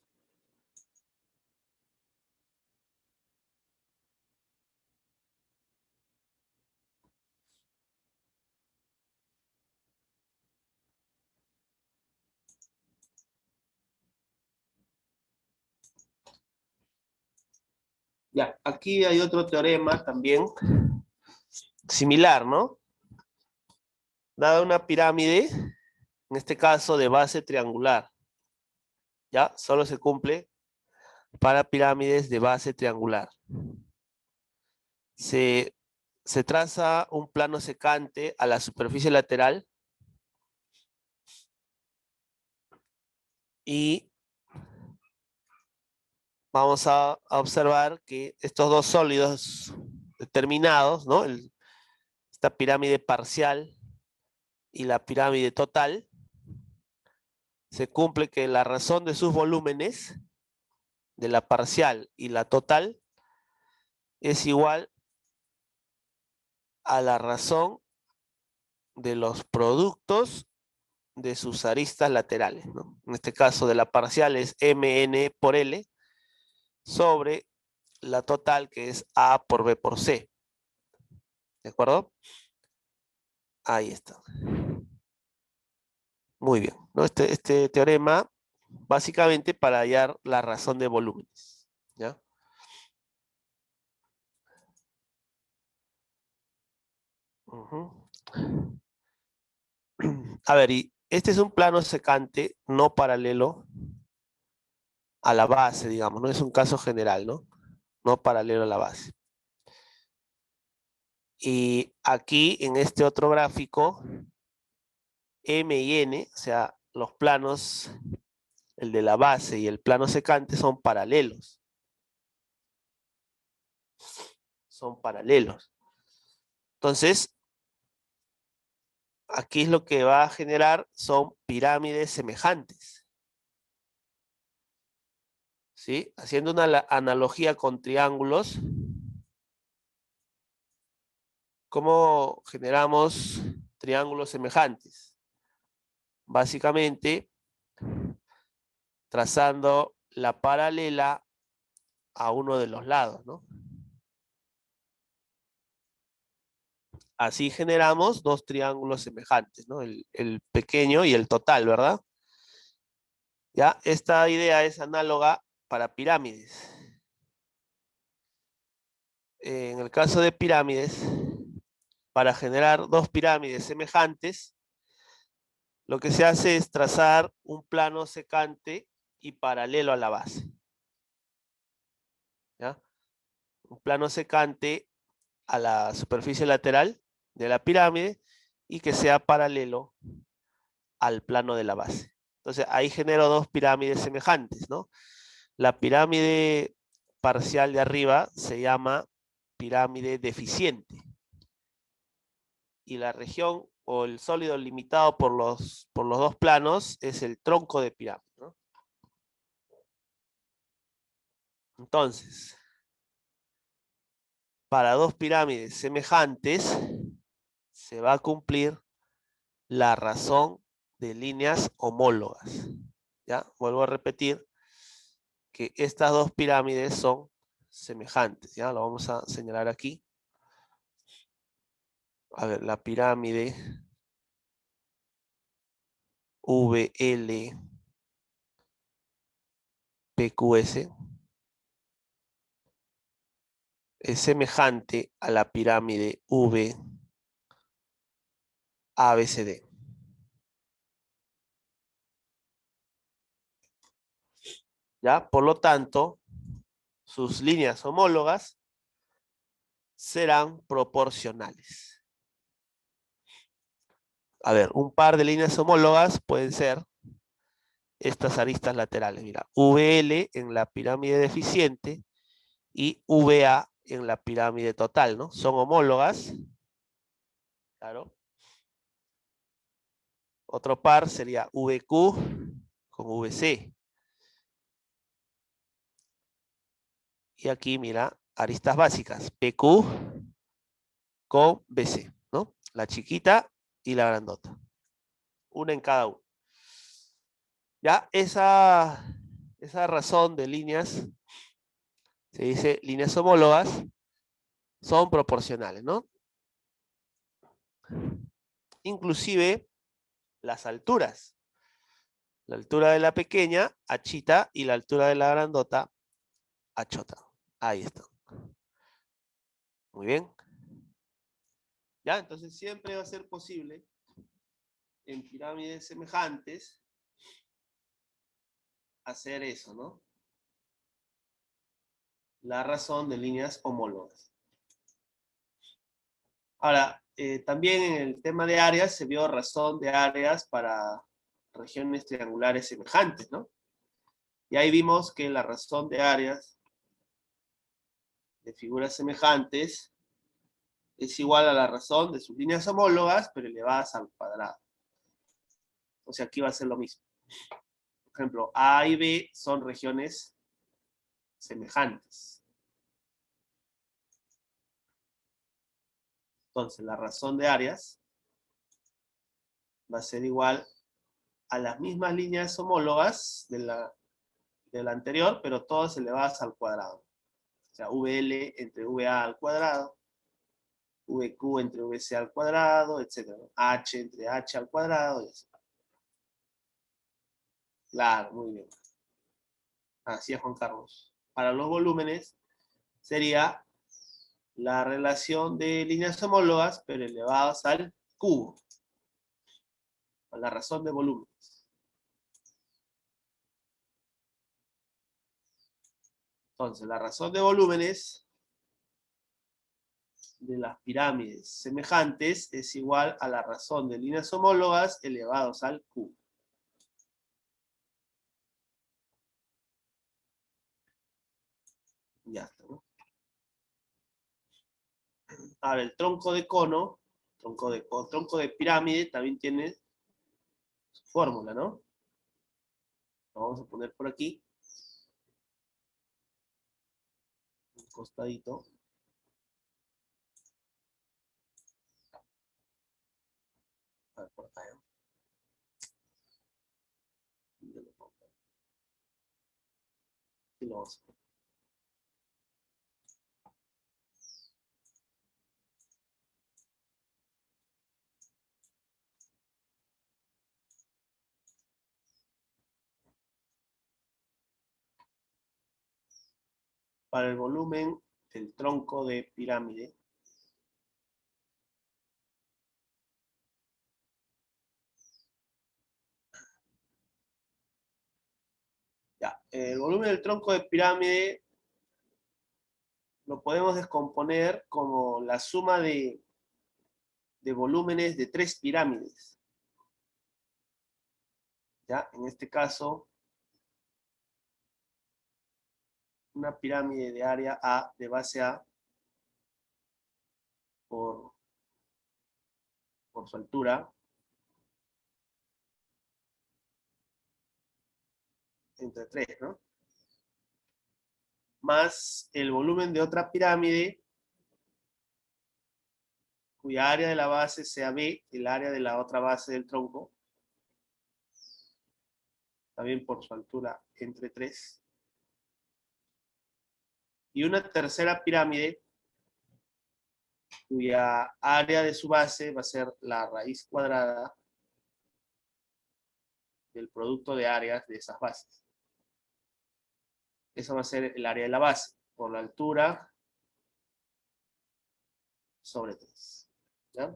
Ya, aquí hay otro teorema también similar, ¿no? Dada una pirámide, en este caso de base triangular, ¿ya? Solo se cumple para pirámides de base triangular. Se, se traza un plano secante a la superficie lateral y vamos a observar que estos dos sólidos determinados, ¿no? Esta pirámide parcial y la pirámide total, se cumple que la razón de sus volúmenes, de la parcial y la total, es igual a la razón de los productos de sus aristas laterales, ¿no? En este caso de la parcial es mn por L sobre la total que es A por B por C. ¿De acuerdo? Ahí está. Muy bien, ¿no? Este teorema básicamente para hallar la razón de volúmenes, ¿ya? A ver, y este es un plano secante no paralelo a la base, digamos, ¿no? Es un caso general, ¿no? No paralelo a la base. Y aquí en este otro gráfico, M y N, o sea, los planos, el de la base y el plano secante son paralelos. Son paralelos. Entonces, aquí es lo que va a generar son pirámides semejantes. ¿Sí? Haciendo una analogía con triángulos, ¿cómo generamos triángulos semejantes? Básicamente, trazando la paralela a uno de los lados, ¿no? Así generamos dos triángulos semejantes, ¿no? El pequeño y el total, ¿verdad? Ya, esta idea es análoga para pirámides. En el caso de pirámides, para generar dos pirámides semejantes, lo que se hace es trazar un plano secante y paralelo a la base. ¿Ya? Un plano secante a la superficie lateral de la pirámide y que sea paralelo al plano de la base. Entonces ahí genero dos pirámides semejantes, ¿no? La pirámide parcial de arriba se llama pirámide deficiente y la región o el sólido limitado por los dos planos es el tronco de pirámide, ¿no? Entonces, para dos pirámides semejantes se va a cumplir la razón de líneas homólogas. ¿Ya? Vuelvo a repetir que estas dos pirámides son semejantes. ¿Ya? Lo vamos a señalar aquí. A ver, la pirámide VL PQS es semejante a la pirámide V ABCD. ¿Ya? Por lo tanto, sus líneas homólogas serán proporcionales. A ver, un par de líneas homólogas pueden ser estas aristas laterales. Mira, VL en la pirámide deficiente y VA en la pirámide total, ¿no? Son homólogas. Claro. Otro par sería VQ con VC. Y aquí, mira, aristas básicas. PQ con BC, ¿no? La chiquita y la grandota. Una en cada uno. Ya, esa razón de líneas, se dice líneas homólogas, son proporcionales, ¿no? Inclusive las alturas. La altura de la pequeña, achita, y la altura de la grandota, achota. Ahí está. Muy bien. Ya, entonces siempre va a ser posible en pirámides semejantes hacer eso, ¿no? La razón de líneas homólogas. Ahora, también en el tema de áreas se vio razón de áreas para regiones triangulares semejantes, ¿no? Y ahí vimos que la razón de áreas de figuras semejantes es igual a la razón de sus líneas homólogas, pero elevadas al cuadrado. O sea, aquí va a ser lo mismo. Por ejemplo, A y B son regiones semejantes. Entonces, la razón de áreas va a ser igual a las mismas líneas homólogas de la anterior, pero todas elevadas al cuadrado. O sea, VL entre VA al cuadrado, VQ entre VC al cuadrado, etc. H entre H al cuadrado, y así. Claro, muy bien. Así es, Juan Carlos. Para los volúmenes sería la relación de líneas homólogas, pero elevadas al cubo. A la razón de volúmenes. Entonces, la razón de volúmenes de las pirámides semejantes es igual a la razón de líneas homólogas elevados al cubo. Ya está, ¿no? Ahora, el tronco de cono, tronco de pirámide también tiene su fórmula, ¿no? Lo vamos a poner por aquí. Un costadito. A ver, por acá, ¿no? Y lo vamos a poner. Para el volumen del tronco de pirámide, ya, el volumen del tronco de pirámide lo podemos descomponer como la suma de volúmenes de 3 pirámides. ¿Ya? En este caso, una pirámide de área A, de base A, por su altura, entre 3, ¿no? Más el volumen de otra pirámide, cuya área de la base sea B, el área de la otra base del tronco, también por su altura, entre 3. Y una tercera pirámide, cuya área de su base va a ser la raíz cuadrada del producto de áreas de esas bases. Eso va a ser el área de la base, por la altura sobre 3. ¿Ya?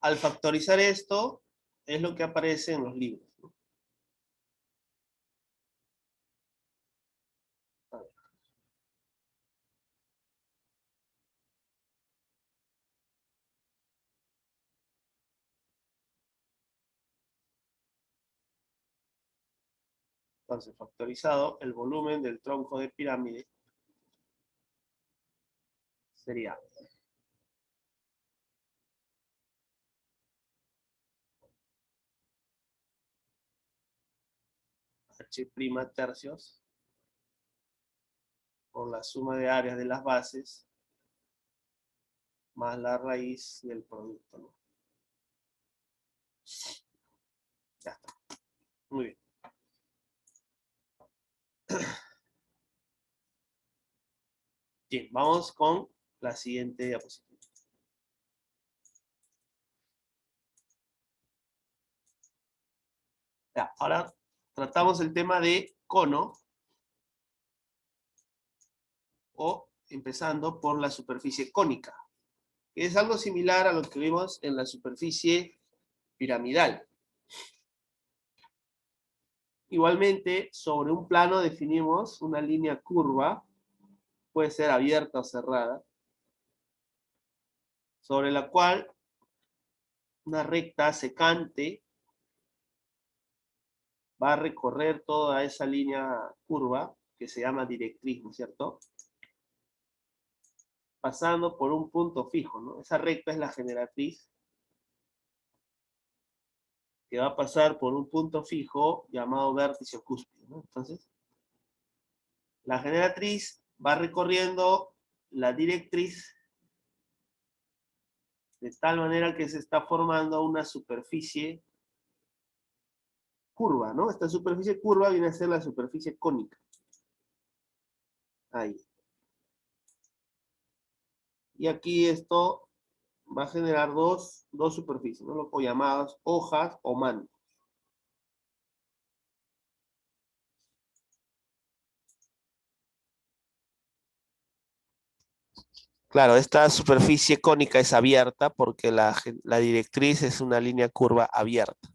Al factorizar esto, es lo que aparece en los libros, ¿no? Entonces, factorizado, el volumen del tronco de pirámide sería H' tercios por la suma de áreas de las bases más la raíz del producto, ¿no? Ya está. Muy bien. Bien, vamos con la siguiente diapositiva. Ya, ahora tratamos el tema de cono, o empezando por la superficie cónica, que es algo similar a lo que vimos en la superficie piramidal. Igualmente, sobre un plano definimos una línea curva, puede ser abierta o cerrada, sobre la cual una recta secante va a recorrer toda esa línea curva, que se llama directriz, ¿no es cierto? Pasando por un punto fijo, ¿no? Esa recta es la generatriz, que va a pasar por un punto fijo llamado vértice o cúspide, ¿no? Entonces, la generatriz va recorriendo la directriz de tal manera que se está formando una superficie curva, ¿no? Esta superficie curva viene a ser la superficie cónica. Ahí. Y aquí esto va a generar dos superficies, ¿no? Lo llamadas hojas o mantos. Claro, esta superficie cónica es abierta porque la directriz es una línea curva abierta.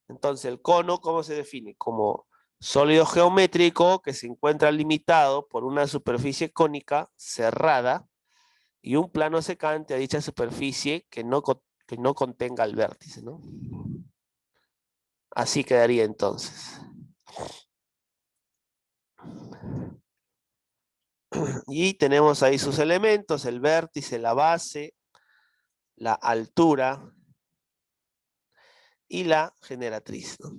Entonces, el cono, ¿cómo se define? Como sólido geométrico que se encuentra limitado por una superficie cónica cerrada y un plano secante a dicha superficie que no contenga el vértice, ¿no? Así quedaría entonces. Y tenemos ahí sus elementos, el vértice, la base, la altura y la generatriz, ¿no?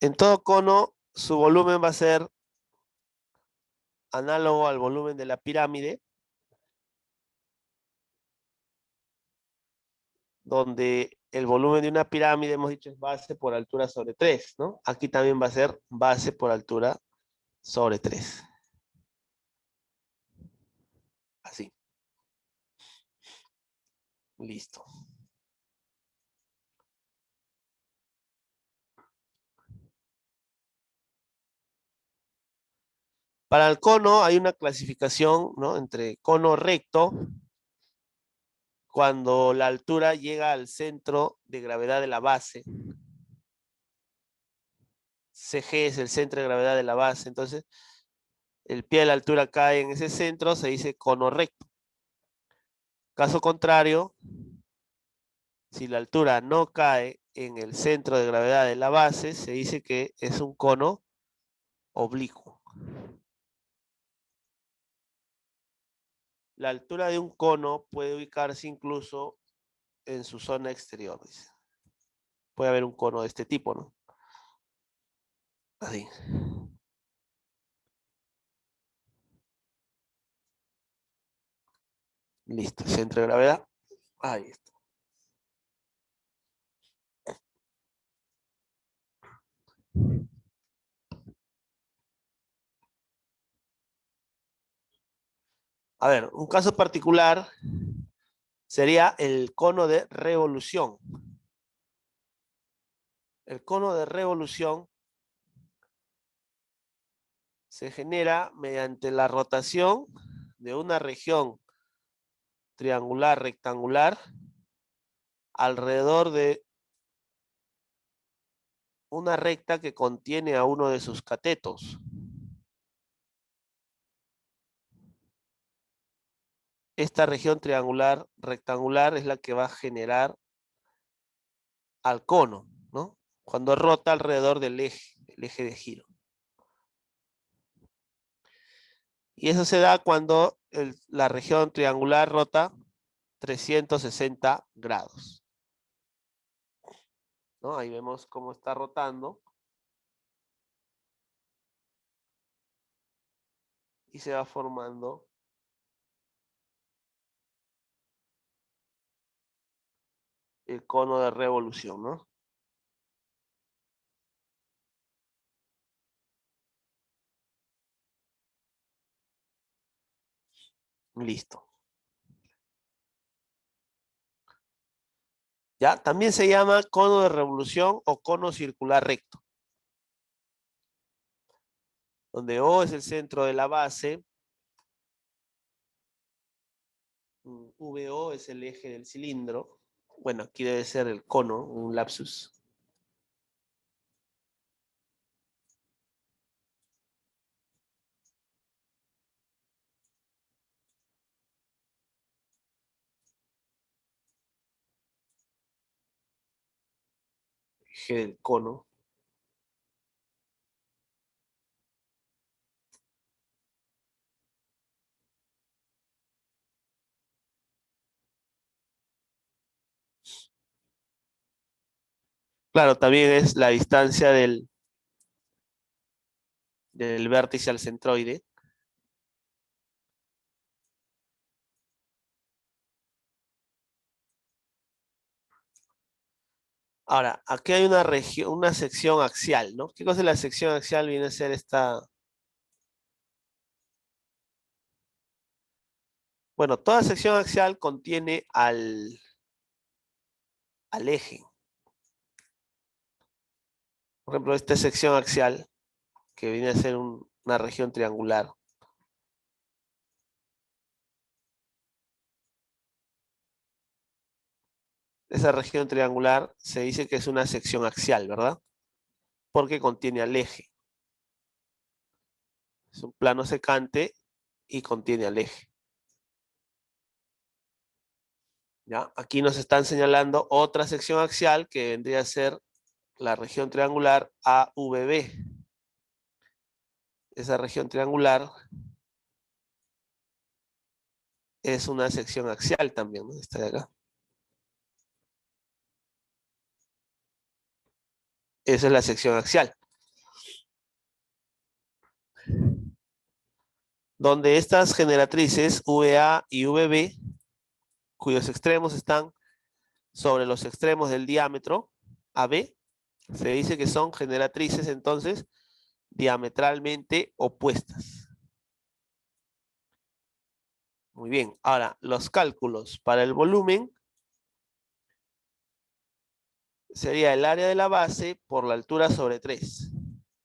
En todo cono, su volumen va a ser análogo al volumen de la pirámide, donde el volumen de una pirámide, hemos dicho, es base por altura sobre 3, ¿no? Aquí también va a ser base por altura sobre 3. Así. Listo. Para el cono hay una clasificación, ¿no? Entre cono recto, cuando la altura llega al centro de gravedad de la base. CG es el centro de gravedad de la base, entonces el pie de la altura cae en ese centro, se dice cono recto. Caso contrario, si la altura no cae en el centro de gravedad de la base, se dice que es un cono oblicuo. La altura de un cono puede ubicarse incluso en su zona exterior, dice. Puede haber un cono de este tipo, ¿no? Así. Listo, centro de gravedad. Ahí está. A ver, un caso particular sería el cono de revolución. El cono de revolución se genera mediante la rotación de una región triangular rectangular alrededor de una recta que contiene a uno de sus catetos. Esta región triangular rectangular es la que va a generar al cono, ¿no? Cuando rota alrededor del eje, el eje de giro. Y eso se da cuando la región triangular rota 360 grados. ¿No? Ahí vemos cómo está rotando. Y se va formando el cono de revolución, ¿no? Listo. ¿Ya? También se llama cono de revolución o cono circular recto, donde O es el centro de la base, VO es el eje del cilindro. Bueno, aquí debe ser el cono, un lapsus. Eje del cono. Claro, también es la distancia del vértice al centroide. Ahora, aquí hay una región, una sección axial, ¿no? ¿Qué cosa es la sección axial? Viene a ser esta. Bueno, toda sección axial contiene al eje. Por ejemplo, esta sección axial, que viene a ser una región triangular. Esa región triangular se dice que es una sección axial, ¿verdad? Porque contiene al eje. Es un plano secante y contiene al eje. ¿Ya? Aquí nos están señalando otra sección axial que vendría a ser la región triangular AVB. Esa región triangular es una sección axial también, ¿no? Esta de acá. Esa es la sección axial. Donde estas generatrices VA y VB, cuyos extremos están sobre los extremos del diámetro AB, se dice que son generatrices entonces diametralmente opuestas. Muy bien, ahora los cálculos para el volumen sería el área de la base por la altura sobre 3,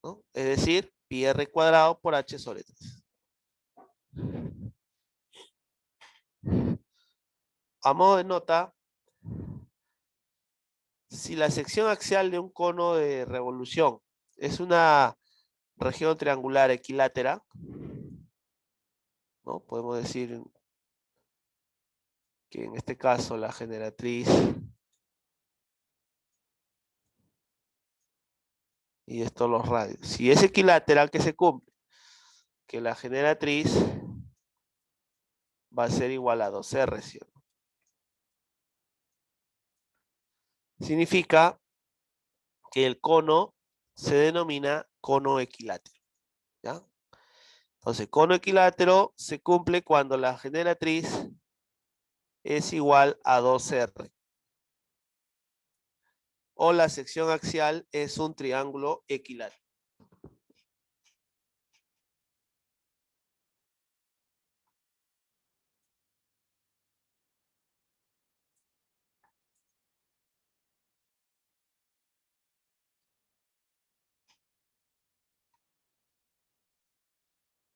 ¿no? Es decir, pi r cuadrado por h sobre 3. A modo de nota, si la sección axial de un cono de revolución es una región triangular equilátera, ¿no? Podemos decir que en este caso la generatriz y esto los radios. Si es equilátera, que se cumple, que la generatriz va a ser igual a 2R, ¿sí? Significa que el cono se denomina cono equilátero, ¿ya? Entonces, cono equilátero se cumple cuando la generatriz es igual a 2R. O la sección axial es un triángulo equilátero.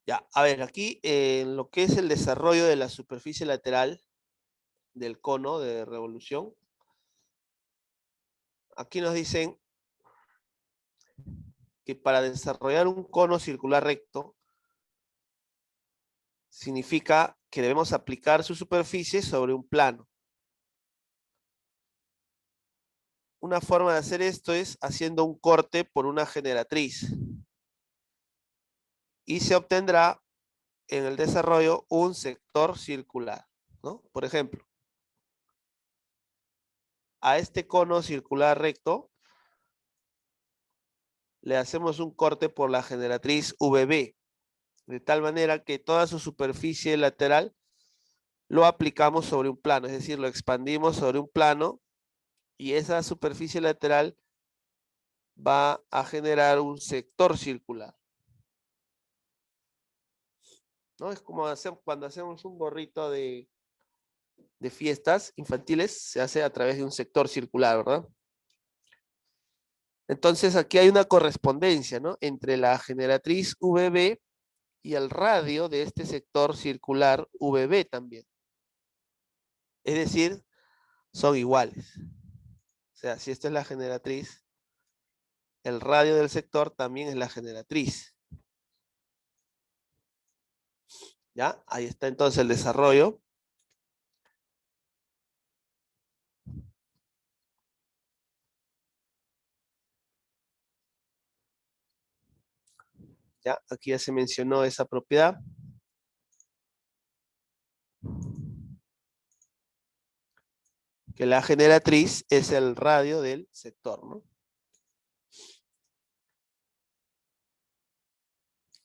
Ya, a ver, aquí en lo que es el desarrollo de la superficie lateral del cono de revolución, aquí nos dicen que para desarrollar un cono circular recto, significa que debemos aplicar su superficie sobre un plano. Una forma de hacer esto es haciendo un corte por una generatriz. Y se obtendrá en el desarrollo un sector circular, ¿no? Por ejemplo, a este cono circular recto le hacemos un corte por la generatriz VB, de tal manera que toda su superficie lateral lo aplicamos sobre un plano, es decir, lo expandimos sobre un plano Y esa superficie lateral va a generar un sector circular, ¿no? Es como cuando hacemos un gorrito de fiestas infantiles, se hace a través de un sector circular, ¿verdad? Entonces aquí hay una correspondencia, ¿no? Entre la generatriz VB y el radio de este sector circular VB también. Es decir, son iguales. O sea, si esta es la generatriz, el radio del sector también es la generatriz. ¿Ya? Ahí está entonces el desarrollo. ¿Ya? Aquí ya se mencionó esa propiedad. Que la generatriz es el radio del sector, ¿no?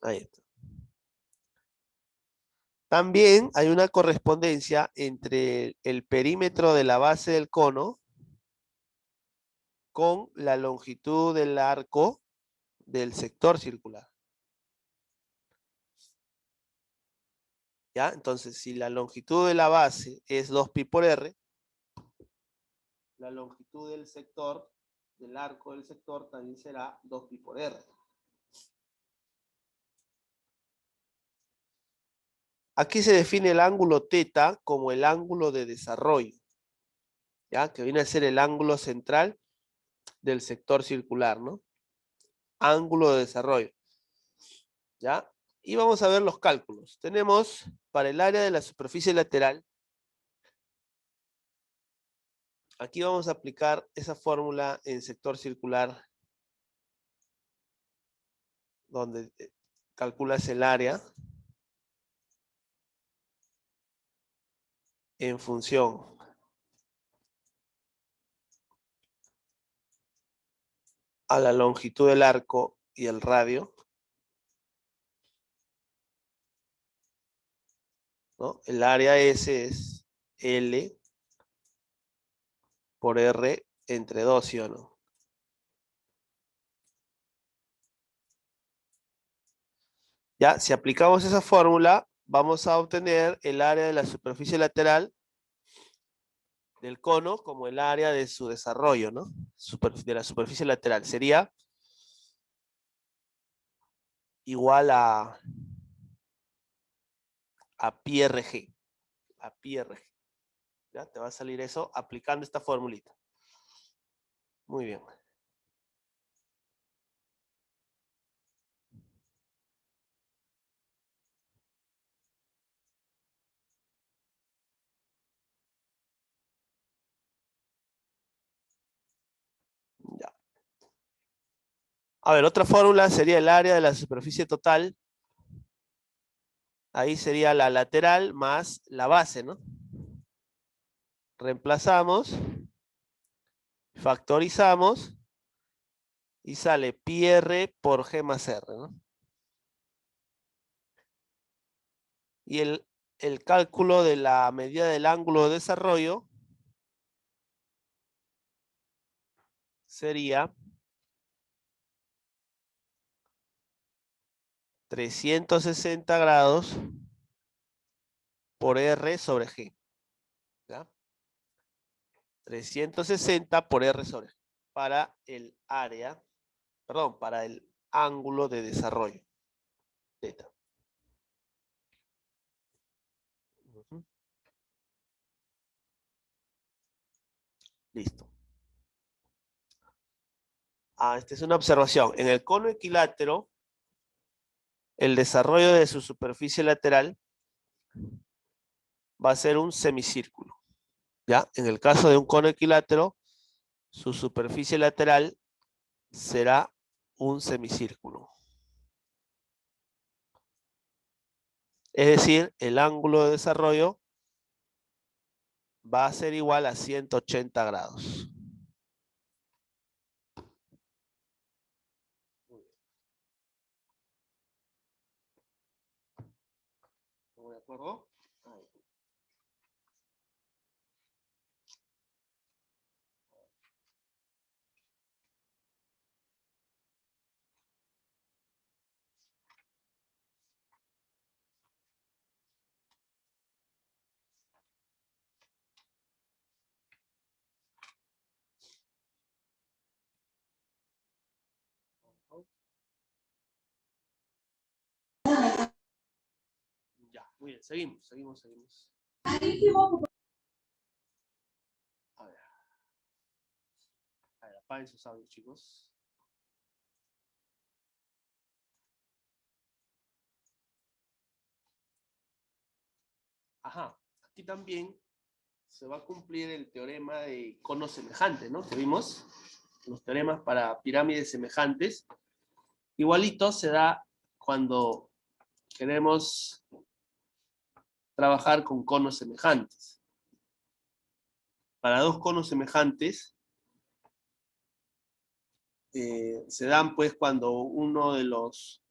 Ahí está. También hay una correspondencia entre el perímetro de la base del cono con la longitud del arco del sector circular. ¿Ya? Entonces, si la longitud de la base es 2pi por r, la longitud del sector, del arco del sector, también será 2pi por r. Aquí se define el ángulo θ como el ángulo de desarrollo, ¿ya? Que viene a ser el ángulo central del sector circular, ¿no? Ángulo de desarrollo, ¿ya? Y vamos a ver los cálculos. Tenemos para el área de la superficie lateral, aquí vamos a aplicar esa fórmula en sector circular, donde calculas el área en función a la longitud del arco y el radio, ¿no? El área S es L por R entre 2, ¿sí o no? Ya, si aplicamos esa fórmula, vamos a obtener el área de la superficie lateral del cono como el área de su desarrollo, ¿no? De la superficie lateral. Sería igual a pi RG. A pi RG. ¿Ya? Te va a salir eso aplicando esta formulita. Muy bien. Ya. A ver, otra fórmula sería el área de la superficie total. Ahí sería la lateral más la base, ¿no? Reemplazamos, factorizamos y sale pi r por g más r, ¿no? Y el cálculo de la medida del ángulo de desarrollo sería 360 grados por R sobre G. ¿Ya? 360 por R sobre G. Para el área, perdón, para el ángulo de desarrollo. Θ. Listo. Esta es una observación. En el cono equilátero, el desarrollo de su superficie lateral va a ser un semicírculo. ¿Ya? En el caso de un cono equilátero, su superficie lateral será un semicírculo. Es decir, el ángulo de desarrollo va a ser igual a 180 grados. ¿De acuerdo? Ahí. Ya, muy bien, seguimos. A ver, apaguen sus audios, chicos. Ajá, aquí también se va a cumplir el teorema de cono semejante, ¿no? Que vimos, los teoremas para pirámides semejantes. Igualito se da cuando queremos trabajar con conos semejantes. Para dos conos semejantes, se dan pues cuando uno de los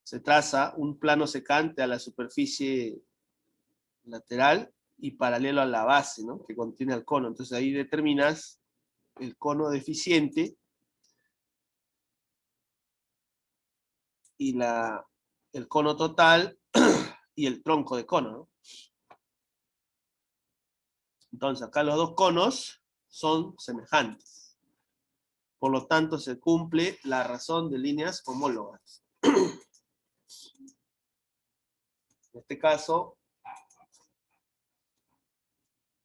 se traza un plano secante a la superficie lateral y paralelo a la base, ¿no? Que contiene el cono. Entonces ahí determinas el cono deficiente y el cono total y el tronco de cono, ¿no? Entonces acá los dos conos son semejantes. Por lo tanto se cumple la razón de líneas homólogas. En este caso,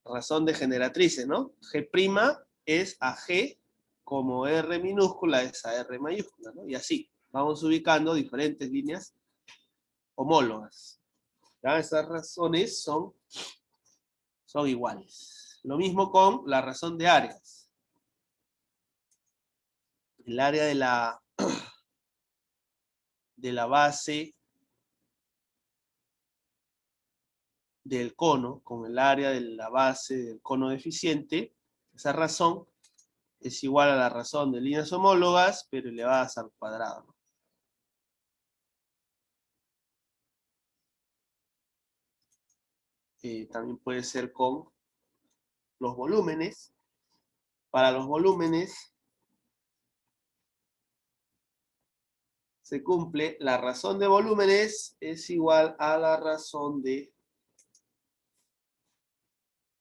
razón de generatrices, ¿no? G' es a G como R minúscula es a R mayúscula, ¿no? Y así, vamos ubicando diferentes líneas homólogas. ¿Ya? Esas razones son iguales. Lo mismo con la razón de áreas. El área de la base del cono con el área de la base del cono deficiente, esa razón es igual a la razón de líneas homólogas, pero elevadas al cuadrado, ¿no? También puede ser con los volúmenes. Para los volúmenes se cumple la razón de volúmenes es igual a la razón de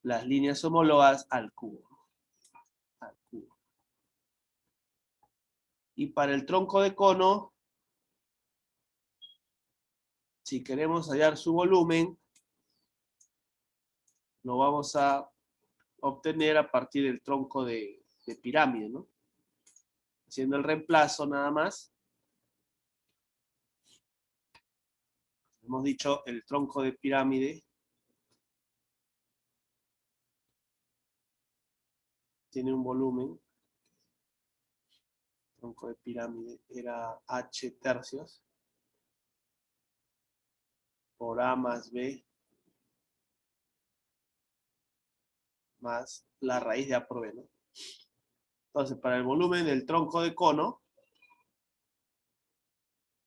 las líneas homólogas al cubo. Y para el tronco de cono, si queremos hallar su volumen, lo vamos a obtener a partir del tronco de pirámide, ¿no? Haciendo el reemplazo nada más. Hemos dicho el tronco de pirámide tiene un volumen. El tronco de pirámide era H tercios por A más B más la raíz de A por B, ¿no? Entonces, para el volumen del tronco de cono,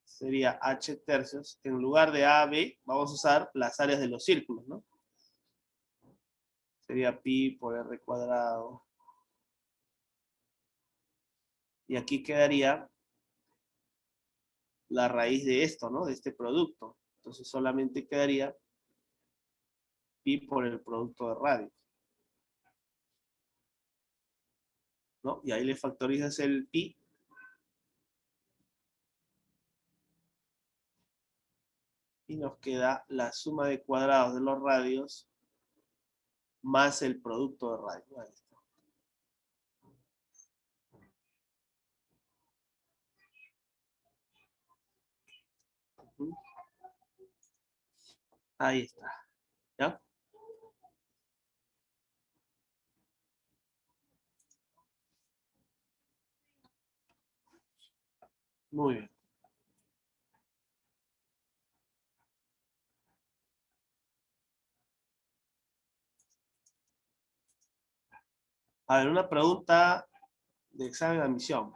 sería H tercios. En lugar de A, B, vamos a usar las áreas de los círculos, ¿no? Sería pi por R cuadrado. Y aquí quedaría la raíz de esto, ¿no? De este producto. Entonces solamente quedaría pi por el producto de radio, ¿no? Y ahí le factorizas el pi. Y nos queda la suma de cuadrados de los radios más el producto de radio. Ahí está. Ahí está. ¿Ya? Muy bien. A ver, una pregunta de examen de admisión.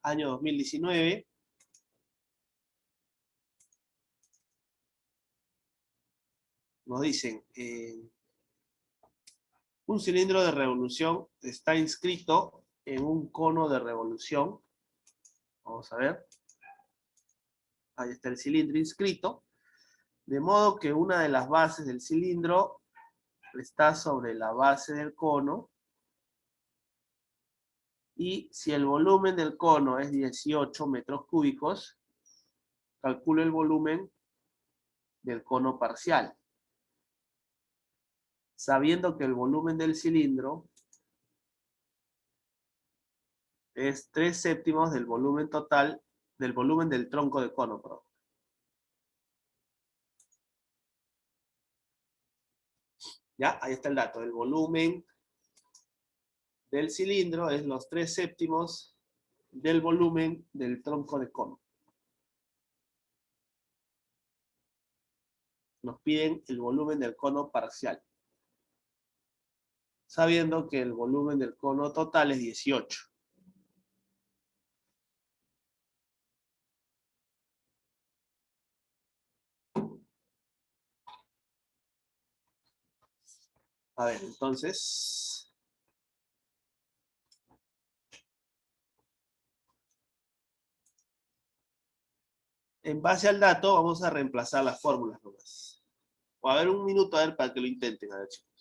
Año 2019. Nos dicen, un cilindro de revolución está inscrito en un cono de revolución. Vamos a ver. Ahí está el cilindro inscrito. De modo que una de las bases del cilindro está sobre la base del cono Y si el volumen del cono es 18 metros cúbicos, calculo el volumen del cono parcial. Sabiendo que el volumen del cilindro es 3/7 del volumen total, del volumen del tronco de cono, perdón. ¿Ya? Ahí está el dato. El volumen del cilindro es los 3/7 del volumen del tronco de cono. Nos piden el volumen del cono parcial, sabiendo que el volumen del cono total es 18. A ver, entonces, en base al dato vamos a reemplazar las fórmulas nomás. O a ver, un minuto, a ver, para que lo intenten, a ver, chicos.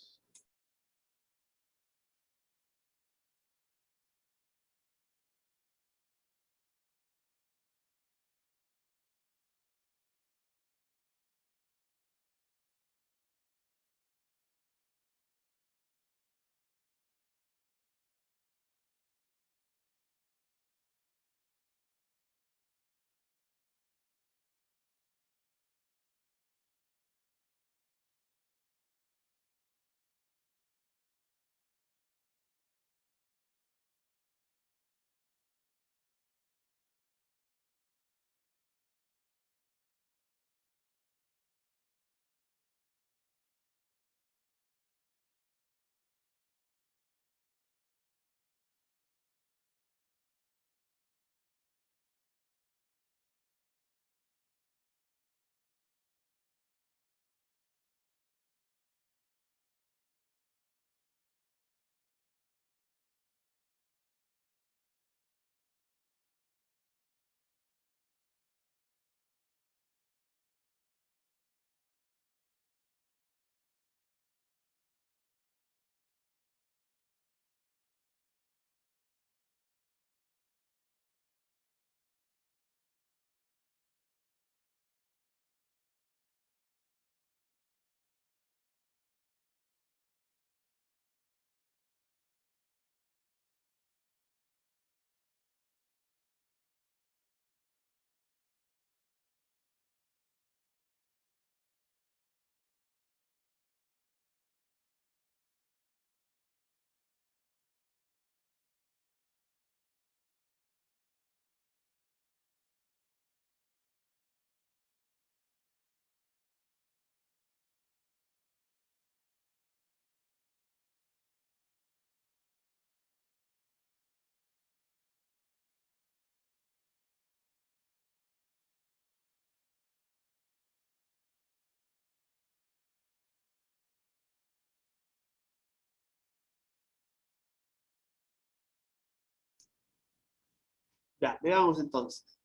Ya, veamos entonces.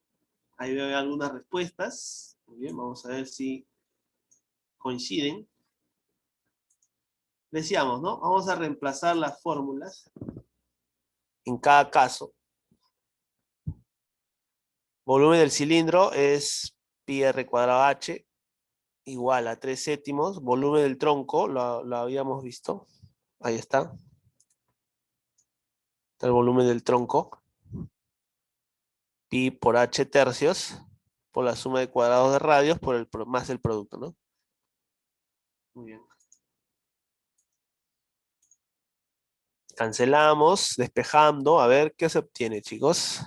Ahí veo algunas respuestas. Muy bien, vamos a ver si coinciden. Decíamos, ¿no? Vamos a reemplazar las fórmulas en cada caso. Volumen del cilindro es pi r cuadrado h igual a 3/7. Volumen del tronco, lo habíamos visto. Ahí está. Está el volumen del tronco. Pi por h tercios por la suma de cuadrados de radios más el producto, ¿no? Muy bien. Cancelamos, despejando. A ver qué se obtiene, chicos.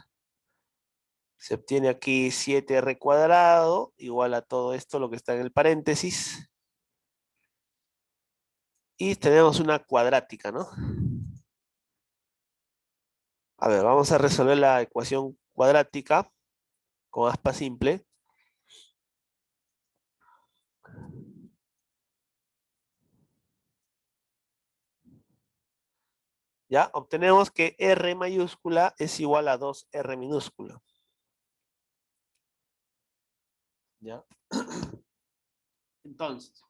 Se obtiene aquí 7r cuadrado igual a todo esto, lo que está en el paréntesis. Y tenemos una cuadrática, ¿no? A ver, vamos a resolver la ecuación cuadrática con aspa simple. Ya, obtenemos que R mayúscula es igual a 2R minúscula. ¿Ya? Entonces,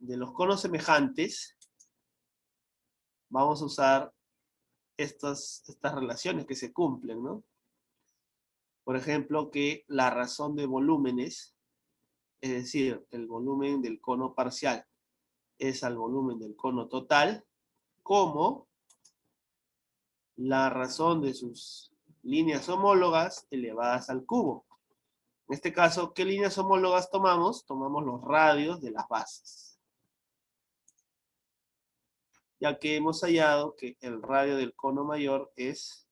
de los conos semejantes, vamos a usar estas relaciones que se cumplen, ¿no? Por ejemplo, que la razón de volúmenes, es decir, el volumen del cono parcial es al volumen del cono total, como la razón de sus líneas homólogas elevadas al cubo. En este caso, ¿qué líneas homólogas tomamos? Tomamos los radios de las bases. Ya que hemos hallado que el radio del cono mayor es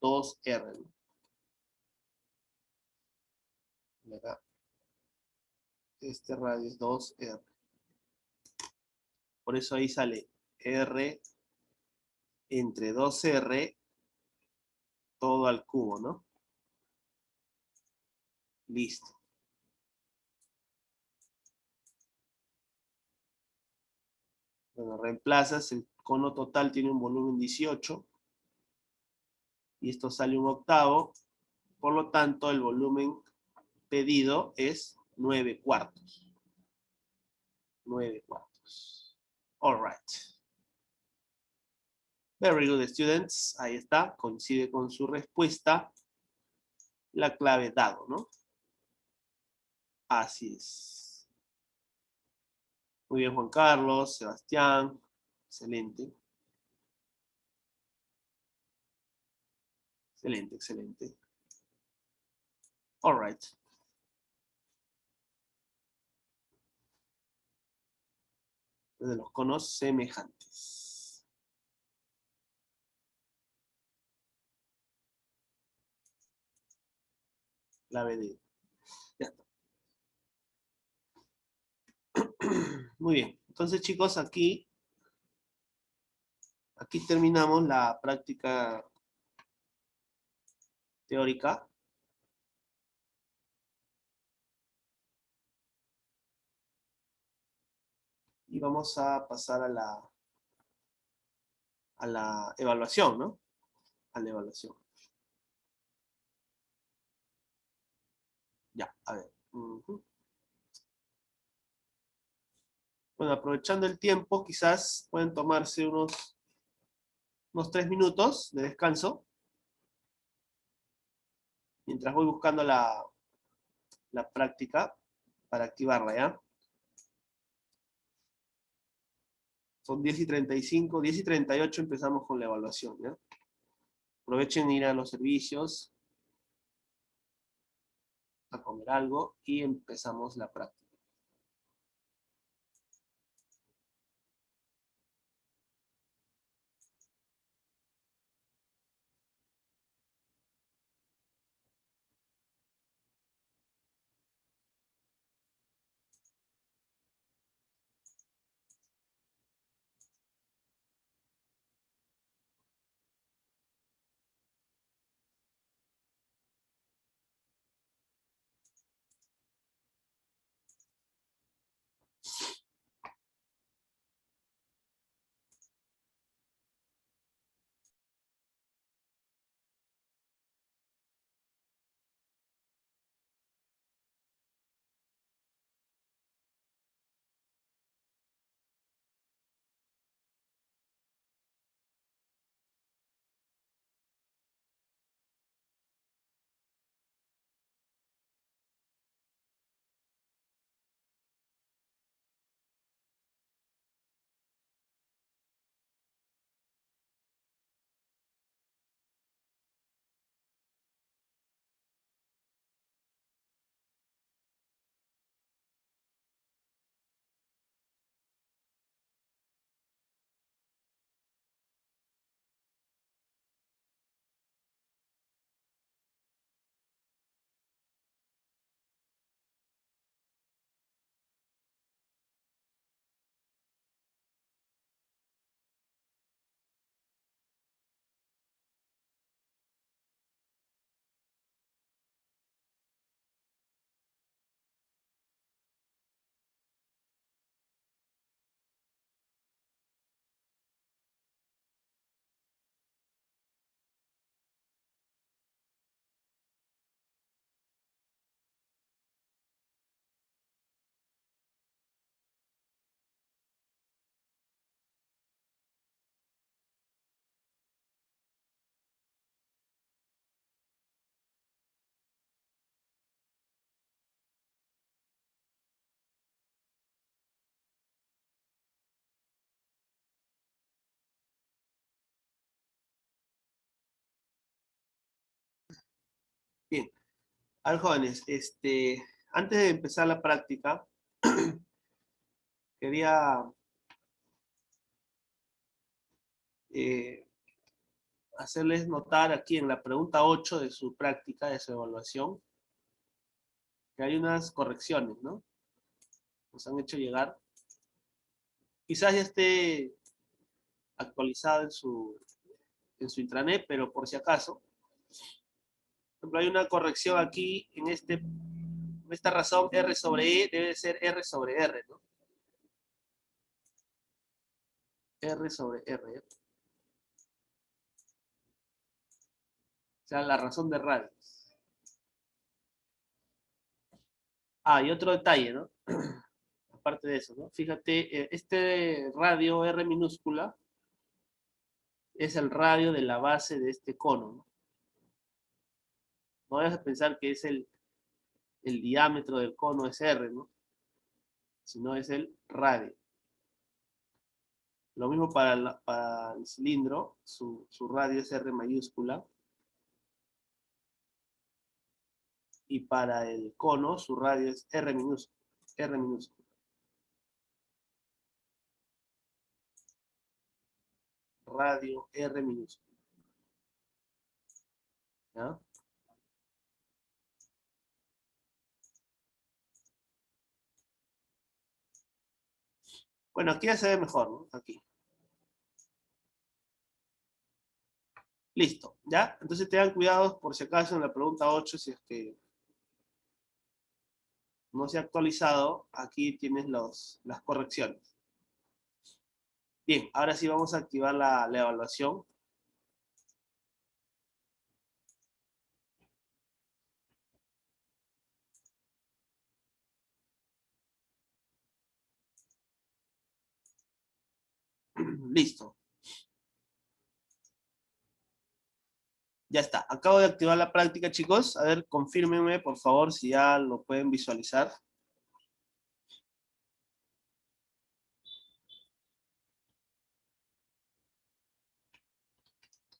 2R. ¿Verdad? Este radio es 2R. Por eso ahí sale R entre 2R todo al cubo, ¿no? Listo. Bueno, reemplazas, el cono total tiene un volumen 18 y esto sale un octavo, por lo tanto el volumen pedido es 9 cuartos. 9 cuartos. All right. Very good, students. Ahí está, coincide con su respuesta. La clave dado, ¿no? Así es. Muy bien, Juan Carlos, Sebastián. Excelente. Excelente, excelente. All right. De los conos semejantes. Clave D. Ya está. Muy bien. Entonces, chicos, aquí terminamos la práctica teórica. Y vamos a pasar a la evaluación, ¿no? A la evaluación. Ya, a ver. Bueno, aprovechando el tiempo, quizás pueden tomarse unos 3 minutos de descanso. Mientras voy buscando la práctica para activarla, ¿ya? Son 10:35, 10:38 empezamos con la evaluación, ¿ya? Aprovechen ir a los servicios, a comer algo y empezamos la práctica. A ver, jóvenes, antes de empezar la práctica, quería eh, hacerles notar aquí en la pregunta 8 de su práctica, de su evaluación, que hay unas correcciones, ¿no? Nos han hecho llegar. Quizás ya esté actualizado en su intranet, pero por si acaso. Por ejemplo, hay una corrección aquí en esta razón R sobre E debe ser R sobre R, ¿no? R sobre R. O sea, la razón de radios. Ah, y otro detalle, ¿no? Aparte de eso, ¿no? Fíjate, este radio R minúscula es el radio de la base de este cono, ¿no? No vayas a pensar que es el diámetro del cono es R, ¿no? Sino es el radio. Lo mismo para el cilindro, su radio es R mayúscula. Y para el cono, su radio es R minúscula. R minúscula. Radio R minúscula. ¿Ya? Bueno, aquí ya se ve mejor, ¿no? Aquí. Listo, ¿ya? Entonces tengan cuidado por si acaso en la pregunta 8, si es que no se ha actualizado, aquí tienes las correcciones. Bien, ahora sí vamos a activar la evaluación. Listo. Ya está. Acabo de activar la práctica, chicos. A ver, confírmenme, por favor, si ya lo pueden visualizar.